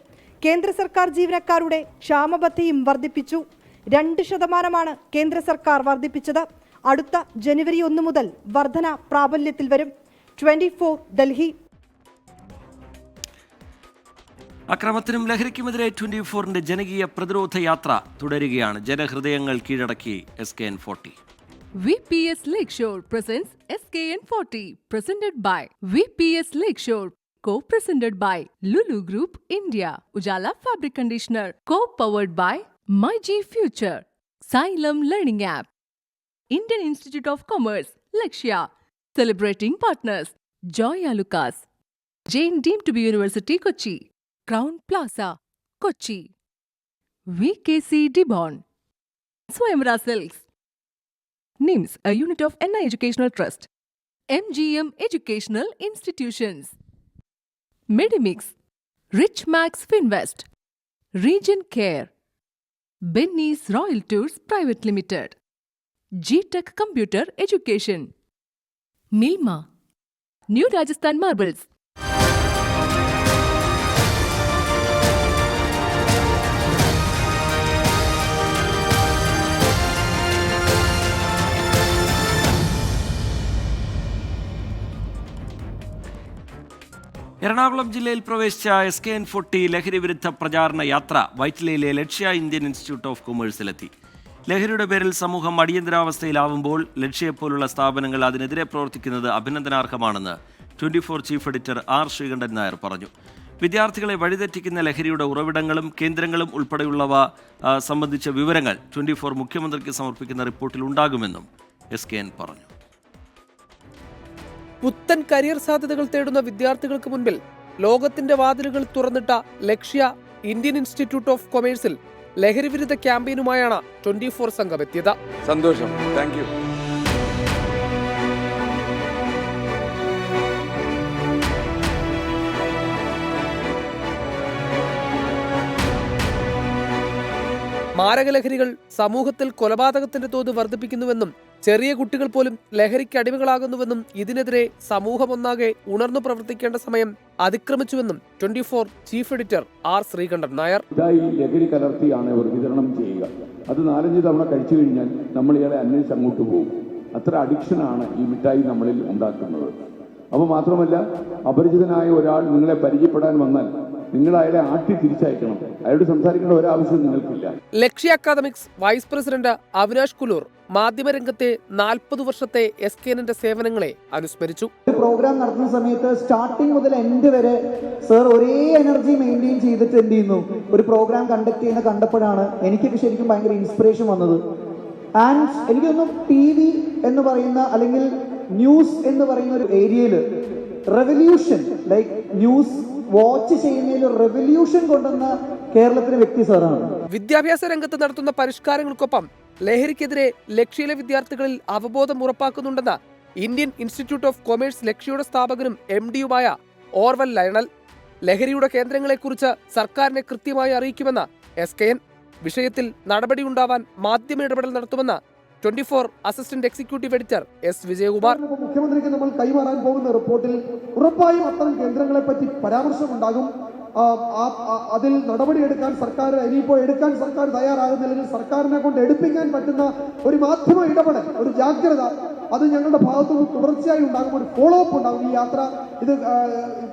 കേന്ദ്ര സർക്കാർ ജീവനക്കാരുടെ ക്ഷാമബത്തയും വർദ്ധിപ്പിച്ചു. 2% കേന്ദ്ര സർക്കാർ വർദ്ധിപ്പിച്ചത്. അടുത്ത ജനുവരി 1 മുതൽ വർധന പ്രാബല്യത്തിൽ വരും. 24 ഡൽഹി. അക്രമത്തിനും ലഹരിക്കുമെതിരെ 24ന്റെ ജനകീയ പ്രതിരോധ യാത്ര തുടരുകയാണ്. ജനഹൃദയങ്ങൾ കീഴടക്കി SKN40. VPS Lakeshore presents SKN40, presented by VPS Lakeshore, co-presented by Lulu Group India, Ujala Fabric Conditioner, co-powered by MyG Future, Xylem Learning App, Indian Institute of Commerce, Lakshya, celebrating partners, Joya Lucas, Jain Deemed to be University, Kochi, Crown Plaza, Kochi, VKC Dibon, Swayamvara Silks, NIMS, a unit of NI Educational Trust, MGM Educational Institutions, Medimix, Rich Max Finvest, Region Care, Benny's Royal Tours Private Limited, G-Tech Computer Education, Milma, New Rajasthan Marbles. Ernakulam ജില്ലയിൽ പ്രവേശിച്ച SKN40 ലഹരി വിരുദ്ധ പ്രചാരണ യാത്ര വൈറ്റിലയിലെ Lakshya Indian institute of കൊമേഴ്സിലെത്തി. ലഹരിയുടെ പേരിൽ സമൂഹം അടിയന്തരാവസ്ഥയിലാവുമ്പോൾ ലക്ഷ്യയെപ്പോലുള്ള സ്ഥാപനങ്ങൾ അതിനെതിരെ പ്രവർത്തിക്കുന്നത് അഭിനന്ദനാർഹമാണെന്ന് 24 chief editor R. Sreekandan Nair പറഞ്ഞു. വിദ്യാർത്ഥികളെ വഴിതെറ്റിക്കുന്ന ലഹരിയുടെ ഉറവിടങ്ങളും കേന്ദ്രങ്ങളും ഉൾപ്പെടെയുള്ളവ സംബന്ധിച്ച വിവരങ്ങൾ 24 മുഖ്യമന്ത്രിക്ക് സമർപ്പിക്കുന്ന റിപ്പോർട്ടിൽ ഉണ്ടാകുമെന്നും SKN പറഞ്ഞു. പുത്തൻ കരിയർ സാധ്യതകൾ തേടുന്ന വിദ്യാർത്ഥികൾക്ക് മുൻപിൽ ലോകത്തിന്റെ വാതിലുകൾ തുറന്നിട്ട ലക്ഷ്യ ഇന്ത്യൻ ഇൻസ്റ്റിറ്റ്യൂട്ട് ഓഫ് കൊമേഴ്സിൽ ലഹരിവിരുദ്ധ ക്യാമ്പയിനുമായാണ് 24 സംഘം എത്തിയത്. സന്തോഷം, താങ്ക് യു. മാരകലഹരികൾ സമൂഹത്തിൽ കൊലപാതകത്തിന്റെ തോത് വർദ്ധിപ്പിക്കുന്നുവെന്നും ചെറിയ കുട്ടികൾ പോലും ലഹരിക്ക് അടിമകളാകുന്നുവെന്നും ഇതിനെതിരെ സമൂഹമൊന്നാകെ ഉണർന്നു പ്രവർത്തിക്കേണ്ട സമയം അതിക്രമിച്ചുവെന്നും 24 chief editor R Sreekandan Nair. ലഹരി കലർത്തിയാണ് ഇവർ വിതരണം ചെയ്യുക. അത് 4-5 തവണ കഴിച്ചു കഴിഞ്ഞാൽ നമ്മൾ ഇയാളെ അന്വേഷിച്ച് അങ്ങോട്ട് പോകും. അത്ര അഡിക്ഷനാണ് ഈ മിഠായി നമ്മളിൽ ഉണ്ടാക്കുന്നത്. അപ്പോൾ മാത്രമല്ല, അപരിചിതനായ ഒരാൾ നിങ്ങളെ പരിചയപ്പെടാൻ വന്നാൽ നിങ്ങൾ അയാളെ ആട്ടി തിരിച്ചയക്കണം. അയാളോട് സംസാരിക്കേണ്ട ഒരാവശ്യവും നിങ്ങൾക്കില്ല. ലക്ഷ്യ അക്കാദമിക്സ് വൈസ് പ്രസിഡന്റ് അവിനാഷ് കുലൂർ മാധ്യമരംഗത്തെ 40 വർഷത്തെ SKNന്റെ സേവനങ്ങളെ അനുസ്മരിച്ചു. പ്രോഗ്രാം നടത്തുന്ന സമയത്ത് സ്റ്റാർട്ടിങ് മുതൽ എൻഡ് വരെ സർ ഒരേ എനർജി മെയിൻറ്റെയിൻ ചെയ്തിട്ട് എന്ത് ചെയ്യുന്നു, ഒരു പ്രോഗ്രാം കണ്ടക്ട് ചെയ്യുന്ന കണ്ടപ്പോഴാണ് എനിക്കൊക്കെ ശരിക്കും ഭയങ്കര ഇൻസ്പിറേഷൻ വന്നത്. ആൻഡ് എനിക്കൊന്നും TV എന്ന് പറയുന്ന അല്ലെങ്കിൽ ന്യൂസ് എന്ന് പറയുന്ന ഒരു ഏരിയയിൽ റെവല്യൂഷൻ ലൈക്ക് ന്യൂസ് വാച്ച് ചെയ്യുന്നതിൽ റെവല്യൂഷൻ കൊണ്ടുവന്ന കേരളത്തിലെ വ്യക്തി സാറാണ്. വിദ്യാഭ്യാസ രംഗത്ത് നടത്തുന്ന പരിഷ്കാരങ്ങൾക്കൊപ്പം ലഹരിക്കെതിരെ ലക്ഷ്യയിലെ വിദ്യാർത്ഥികളിൽ അവബോധം ഉറപ്പാക്കുന്നുണ്ടെന്ന് ഇന്ത്യൻ ഇൻസ്റ്റിറ്റ്യൂട്ട് ഓഫ് കൊമേഴ്സ് ലക്ഷ്യയുടെ സ്ഥാപകനും MD-യുമായ ഓർവൽ ലയണൽ. ലഹരിയുടെ കേന്ദ്രങ്ങളെക്കുറിച്ച് സർക്കാരിനെ കൃത്യമായി അറിയിക്കുമെന്ന് SKN. വിഷയത്തിൽ നടപടിയുണ്ടാവാൻ മാധ്യമ ഇടപെടൽ നടത്തുമെന്ന് 24 assistant executive editor S. Vijayakumar. മുഖ്യമന്ത്രിക്ക് നമ്മൾ കൈമാറാൻ പോകുന്ന റിപ്പോർട്ടിൽ ഉറപ്പായും അത്തരം കേന്ദ്രങ്ങളെ പറ്റി പരാമർശമുണ്ടാകും. അതിൽ നടപടിയെടുക്കാൻ സർക്കാർ ഇനിയിപ്പോൾ എടുക്കാൻ സർക്കാർ തയ്യാറാകുന്നില്ലെങ്കിൽ സർക്കാരിനെ കൊണ്ട് എടുപ്പിക്കാൻ പറ്റുന്ന ഒരു മാധ്യമ ഇടപെടൽ, ഒരു ജാഗ്രത അത് ഞങ്ങളുടെ ഭാഗത്തുനിന്ന് തുടർച്ചയായി ഉണ്ടാകും. ഒരു ഫോളോ അപ്പ് ഉണ്ടാകും. ഈ യാത്ര ഇത്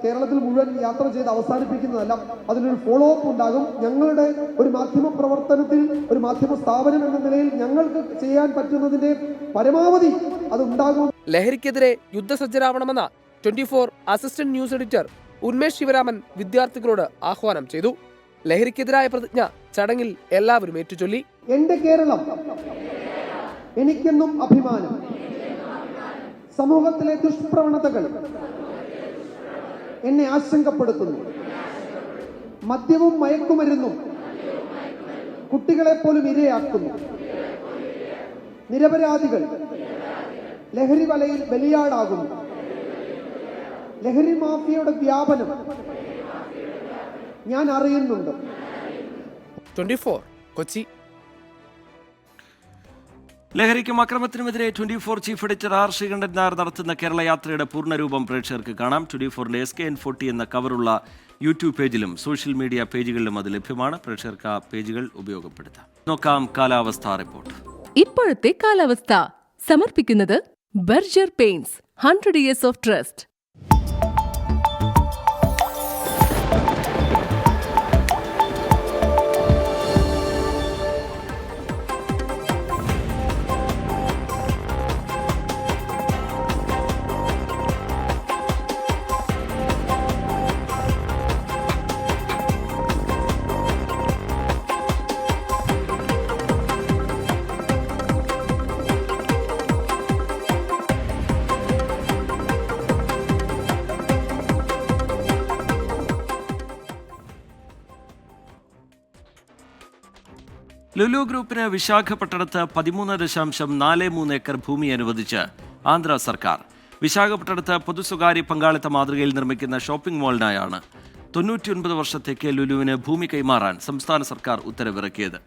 കേരളത്തിൽ മുഴുവൻ യാത്ര ചെയ്ത് അവസാനിപ്പിക്കുന്നതല്ല, അതിനൊരു ഫോളോ അപ്പ് ഉണ്ടാകും. ഞങ്ങളുടെ ഒരു മാധ്യമ പ്രവർത്തനത്തിൽ, ഒരു മാധ്യമ സ്ഥാപനം എന്ന നിലയിൽ ഞങ്ങൾക്ക് ചെയ്യാൻ പറ്റുന്നതിന്റെ പരമാവധി അത് ഉണ്ടാകും. ലഹരിക്കെതിരെ യുദ്ധസജ്ജരാവണമെന്ന 24 assistant news editor Unmesh Sivaraman വിദ്യാർത്ഥികളോട് ആഹ്വാനം ചെയ്തു. ലഹരിക്കെതിരായ പ്രതിജ്ഞ ചടങ്ങിൽ എല്ലാവരും ഏറ്റുചൊല്ലി. എന്റെ കേരളം എനിക്കെന്നും അഭിമാനം. സമൂഹത്തിലെ ദുഷ്പ്രവണതകൾ എന്നെ ആശങ്കപ്പെടുത്തുന്നു. മദ്യവും മയക്കുമരുന്നും കുട്ടികളെ പോലും ഇരയാക്കുന്നു. നിരപരാധികൾ ലഹരി വലയിൽ ബലിയാടാകുന്നു. ലഹരി മാഫിയയുടെ വ്യാപനം ഞാൻ അറിയുന്നുണ്ട്. 24 കൊച്ചി. ലഹരിക്കും അക്രമത്തിനുമെതിരെ 24 chief editor R Sreekandan Nair നടത്തുന്ന കേരള യാത്രയുടെ പൂർണ്ണരൂപം പ്രേക്ഷകർക്ക് കാണാം. 24ന്റെ SKN40 എന്ന കവറുള്ള യൂട്യൂബ് പേജിലും സോഷ്യൽ മീഡിയ പേജുകളിലും അത് ലഭ്യമാണ്. പ്രേക്ഷകർക്ക് ആ പേജുകൾ ഉപയോഗപ്പെടുത്താം. നോക്കാം കാലാവസ്ഥാ റിപ്പോർട്ട്. ഇപ്പോഴത്തെ കാലാവസ്ഥ സമർപ്പിക്കുന്നത് Berger paints 100 years of trust. Lulu ഗ്രൂപ്പിന് വിശാഖപട്ടണത്ത് 13.43 ഏക്കർ ഭൂമി അനുവദിച്ച് ആന്ധ്ര സർക്കാർ. വിശാഖപട്ടണത്ത് പൊതു സ്വകാര്യ പങ്കാളിത്ത മാതൃകയിൽ നിർമ്മിക്കുന്ന ഷോപ്പിംഗ് മാളിനായാണ് 99 വർഷത്തേക്ക് ലുലുവിന് ഭൂമി കൈമാറാൻ സംസ്ഥാന സർക്കാർ ഉത്തരവിറക്കിയത്.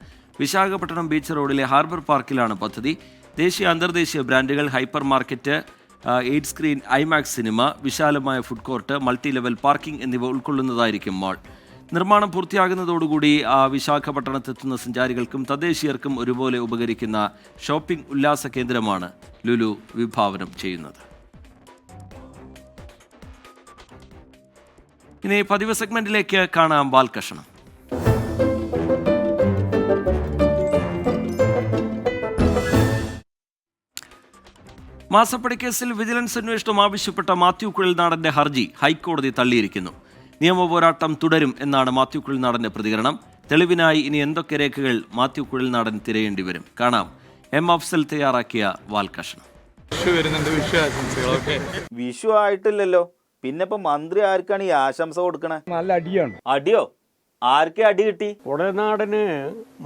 വിശാഖപട്ടണം ബീച്ച് റോഡിലെ ഹാർബർ പാർക്കിലാണ് പദ്ധതി. ദേശീയ അന്തർദേശീയ ബ്രാൻഡുകൾ, hyper market, 8 screen IMAX cinema, വിശാലമായ food court, multi level parking എന്നിവ ഉൾക്കൊള്ളുന്നതായിരിക്കും മാൾ. നിർമ്മാണം പൂർത്തിയാകുന്നതോടുകൂടി വിശാഖപട്ടണത്തെത്തുന്ന സഞ്ചാരികൾക്കും തദ്ദേശീയർക്കും ഒരുപോലെ ഉപകരിക്കുന്ന ഷോപ്പിംഗ് ഉല്ലാസ കേന്ദ്രമാണ് ലുലു വിഭാവനം ചെയ്യുന്നത്. ഇനി പതിവ് സെഗ്മെന്റിലേക്ക് കാണാം വാൽകഷണം. മാസപ്പടി കേസിൽ വിജിലൻസ് അന്വേഷണം ആവശ്യപ്പെട്ട മാത്യു കുഴൽനാടന്റെ ഹർജി ഹൈക്കോടതി തള്ളിയിരിക്കുന്നു. നിയമപോരാട്ടം തുടരും എന്നാണ് മാത്യു കുഴൽനാടന്റെ പ്രതികരണം. തെളിവിനായി ഇനി എന്തൊക്കെ രേഖകൾ മാത്യു കുഴൽനാടൻ തിരയേണ്ടി വരും? കാണാം M. അഫ്സൽ തയ്യാറാക്കിയ വാൽകഷണം. വിഷു വരുന്നുണ്ട്, വിഷു ആശംസകൾ. ഓക്കെ. വിഷു ആയിട്ടില്ലല്ലോ, പിന്നെ ഇപ്പൊ മന്ത്രി ആർക്കാണ് ഈ ആശംസ കൊടുക്കണേ? നല്ല അടിയാണ്. അടിയോ? ആർക്കെ അടി കിട്ടി? കുടനാടന്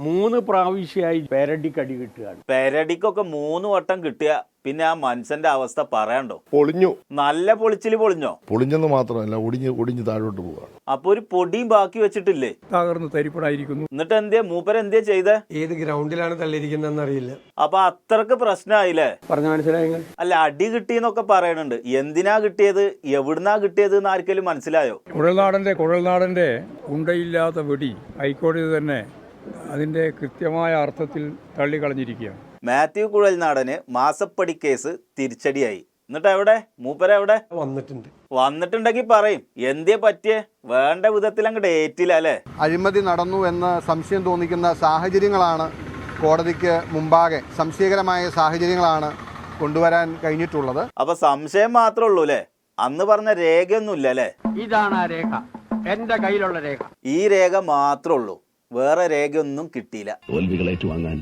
3 പ്രാവശ്യമായി പേരടിക്ക് അടി കിട്ടുകയാണ്. പെരടിക്കൊക്കെ 3 വട്ടം കിട്ടിയ പിന്നെ ആ മനുഷ്യന്റെ അവസ്ഥ പറയാണ്ടോ? പൊളിഞ്ഞു. നല്ല പൊളിച്ചില് പൊളിഞ്ഞോ? പൊളിഞ്ഞെന്ന് മാത്രമല്ല, ഒടിഞ്ഞ് താഴോട്ട് പോവാണ്. അപ്പൊ ഒരു പൊടിയും ബാക്കി വെച്ചിട്ടില്ലേ? തകർന്ന് തരിപ്പടായിരിക്കുന്നു. എന്നിട്ട് എന്തേ മൂപ്പരെന്തേ ചെയ്തേ? ഏത് ഗ്രൗണ്ടിലാണ് തള്ളിയിരിക്കുന്നതെന്ന് അറിയില്ല. അപ്പൊ അത്രക്ക് പ്രശ്നമായില്ലേ? പറഞ്ഞ മനസ്സിലായെങ്കിൽ അല്ല, അടി കിട്ടിയെന്നൊക്കെ പറയണുണ്ട്. എന്തിനാ കിട്ടിയത്, എവിടുന്നാ കിട്ടിയത് എന്ന് ആർക്കെങ്കിലും മനസ്സിലായോ? കുഴൽനാടന്റെ ഉണ്ടയില്ലാത്ത വെടി ഹൈക്കോടതി തന്നെ അതിന്റെ കൃത്യമായ അർത്ഥത്തിൽ തള്ളിക്കളഞ്ഞിരിക്കുകയാണ്. മാത്യു കുഴൽനാടന് മാസപ്പടി കേസ് തിരിച്ചടിയായി. എന്നിട്ട് എവിടെ മൂപ്പരെവിടെ? വന്നിട്ടുണ്ടെങ്കിൽ പറയും. എന്തേ പറ്റിയേ? വേണ്ട വിധത്തിൽ അങ്ങോട്ട് ഏറ്റില്ല അല്ലേ? അഴിമതി നടന്നു എന്ന് സംശയം തോന്നിക്കുന്ന സാഹചര്യങ്ങളാണ് കോടതിക്ക് മുമ്പാകെ, സംശയകരമായ സാഹചര്യങ്ങളാണ് കൊണ്ടുവരാൻ കഴിഞ്ഞിട്ടുള്ളത്. അപ്പൊ സംശയം മാത്രമേ ഉള്ളൂ അല്ലേ? അന്ന് പറഞ്ഞ രേഖയൊന്നുമില്ല അല്ലേ? ഇതാണ് ആ രേഖ, എന്റെ കയ്യിലുള്ള രേഖ. ഈ രേഖ മാത്രമേ ഉള്ളൂ, വേറെ രേഖയൊന്നും കിട്ടിയില്ല. തോൽവികളേറ്റുവാങ്ങാൻ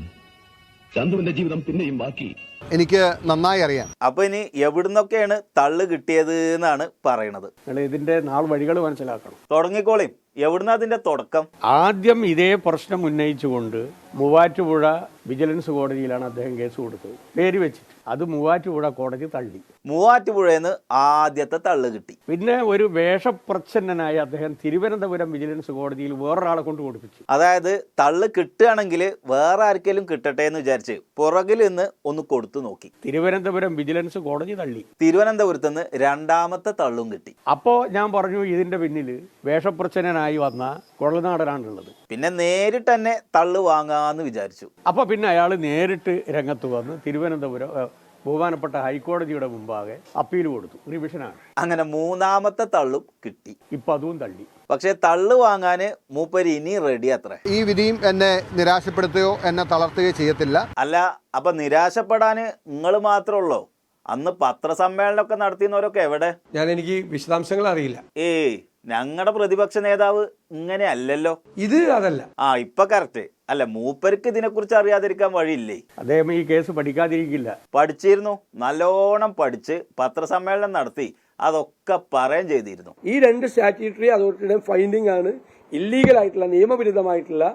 ചന്തുവിന്റെ ജീവിതം പിന്നെയും ബാക്കി. എനിക്ക് നന്നായി അറിയാം. അപ്പൊ ഇനി എവിടുന്നൊക്കെയാണ് തള്ളു കിട്ടിയത് എന്നാണ് പറയണത്. ഇതിന്റെ നാൾ വഴികൾ മനസ്സിലാക്കണം. തുടങ്ങിക്കോളിയും. എവിടുന്ന അതിന്റെ തുടക്കം? ആദ്യം ഇതേ പ്രശ്നം ഉന്നയിച്ചുകൊണ്ട് മൂവാറ്റുപുഴ വിജിലൻസ് കോടതിയിലാണ് അദ്ദേഹം കേസ് കൊടുത്തത്, പേര് വെച്ചിട്ട്. അത് മൂവാറ്റുപുഴ കോടതി തള്ളി. മൂവാറ്റുപുഴന്ന് ആദ്യത്തെ തള്ളു കിട്ടി. പിന്നെ ഒരു വേഷപ്രച്ഛന്നനായി അദ്ദേഹം തിരുവനന്തപുരം വിജിലൻസ് കോടതിയിൽ വേറൊരാളെ കൊണ്ട് കൊടുപ്പിച്ചു. അതായത് തള്ളു കിട്ടുകയാണെങ്കിൽ വേറെ ആർക്കെങ്കിലും കിട്ടട്ടെ എന്ന് വിചാരിച്ച് പുറകിൽ നിന്ന് ഒന്ന് കൊടുത്തു നോക്കി. തിരുവനന്തപുരം വിജിലൻസ് കോടതി തള്ളി. തിരുവനന്തപുരത്ത് നിന്ന് രണ്ടാമത്തെ തള്ളും കിട്ടി. അപ്പോ ഞാൻ പറഞ്ഞു, ഇതിന്റെ പിന്നിൽ വേഷപ്രച്ഛന്നനായി വന്ന കുഴൽനാടനാണുള്ളത്. പിന്നെ നേരിട്ട് തന്നെ തള്ളു വാങ്ങാന്ന് വിചാരിച്ചു. അപ്പൊ പിന്നെ അയാൾ നേരിട്ട് രംഗത്ത് വന്ന് തിരുവനന്തപുരം ബഹുമാനപ്പെട്ട ഹൈക്കോടതിയുടെ മുമ്പാകെ അപ്പീൽ കൊടുത്തു, റിവിഷനാണ്. അങ്ങനെ മൂന്നാമത്തെ തള്ളും കിട്ടി. ഇപ്പൊ അതും തള്ളി. പക്ഷെ തള്ളു വാങ്ങാന് മൂപ്പര് ഇനി റെഡി അത്ര. ഈ വിധിയും എന്നെ നിരാശപ്പെടുത്തുകയോ എന്നെ തളർത്തുകയോ ചെയ്യത്തില്ല. അല്ല, അപ്പൊ നിരാശപ്പെടാന് നിങ്ങൾ മാത്രമേ ഉള്ളോ? അന്ന് പത്രസമ്മേളനമൊക്കെ നടത്തിയവരൊക്കെ എവിടെ? എനിക്ക് വിശദാംശങ്ങൾ അറിയില്ല. ഞങ്ങളുടെ പ്രതിപക്ഷ നേതാവ് ഇങ്ങനെ അല്ലല്ലോ. ഇത് അതല്ല. ഇപ്പൊ കറക്റ്റ്. അല്ല, മൂപ്പർക്ക് ഇതിനെക്കുറിച്ച് അറിയാതിരിക്കാൻ വഴിയില്ലേ? അദ്ദേഹം ഈ കേസ് പഠിക്കാതിരിക്കില്ല. പഠിച്ചിരുന്നു, നല്ലോണം പഠിച്ച് പത്രസമ്മേളനം നടത്തി അതൊക്കെ പറയാൻ ചെയ്തിരുന്നു. ഈ 2 സ്റ്റാറ്റ്യൂട്ടറി അതോറിറ്റിയുടെ ഫൈൻഡിംഗ് ആണ് ഇല്ലീഗൽ ആയിട്ടുള്ള, നിയമവിരുദ്ധമായിട്ടുള്ള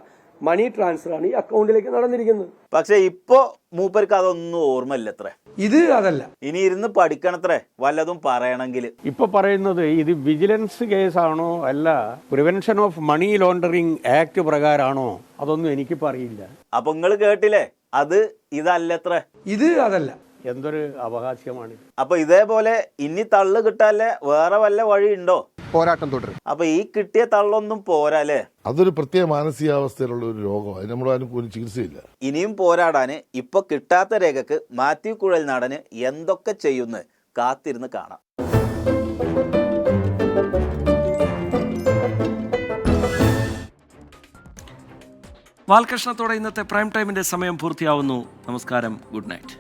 മണി ട്രാൻസ്ഫർ ആണ് ഈ അക്കൗണ്ടിലേക്ക് നടന്നിരിക്കുന്നത്. പക്ഷെ ഇപ്പോ മൂപ്പർക്ക് അതൊന്നും ഓർമ്മയില്ലത്രേ. ഇത് അതല്ല. ഇനി ഇരുന്ന് പഠിക്കണത്രേ വല്ലതും പറയണമെങ്കിൽ. ഇപ്പൊ പറയുന്നത് ഇത് വിജിലൻസ് കേസാണോ അല്ല prevention of money laundering act പ്രകാരമാണോ, അതൊന്നും എനിക്കിപ്പോ അറിയില്ല. അപ്പൊ നിങ്ങൾ കേട്ടില്ലേ, അത് ഇതല്ലത്രേ. ഇത് അതല്ല. എന്തൊരു അവകാശമാണ്. അപ്പൊ ഇതേപോലെ ഇനി തള്ളു കിട്ടാല്ലേ വേറെ വല്ല വഴി ഉണ്ടോ? പോരാട്ടം തുടരും. അപ്പൊ ഈ കിട്ടിയ തള്ളൊന്നും പോരാല്ലേ? അതൊരു പ്രത്യേക മാനസികാവസ്ഥയിലുള്ള ഒരു രോഗം, അതിന് നമ്മൾ ചികിത്സയില്ല. ഇനിയും പോരാടാന് ഇപ്പൊ കിട്ടാത്ത രേഖക്ക് മാത്യു കുഴൽനാടന് എന്തൊക്കെ ചെയ്യുന്നു കാത്തിരുന്ന് കാണാം. വാൽകൃഷ്ണത്തോടെ ഇന്നത്തെ പ്രൈം ടൈമിന്റെ സമയം പൂർത്തിയാവുന്നു. നമസ്കാരം, ഗുഡ് നൈറ്റ്.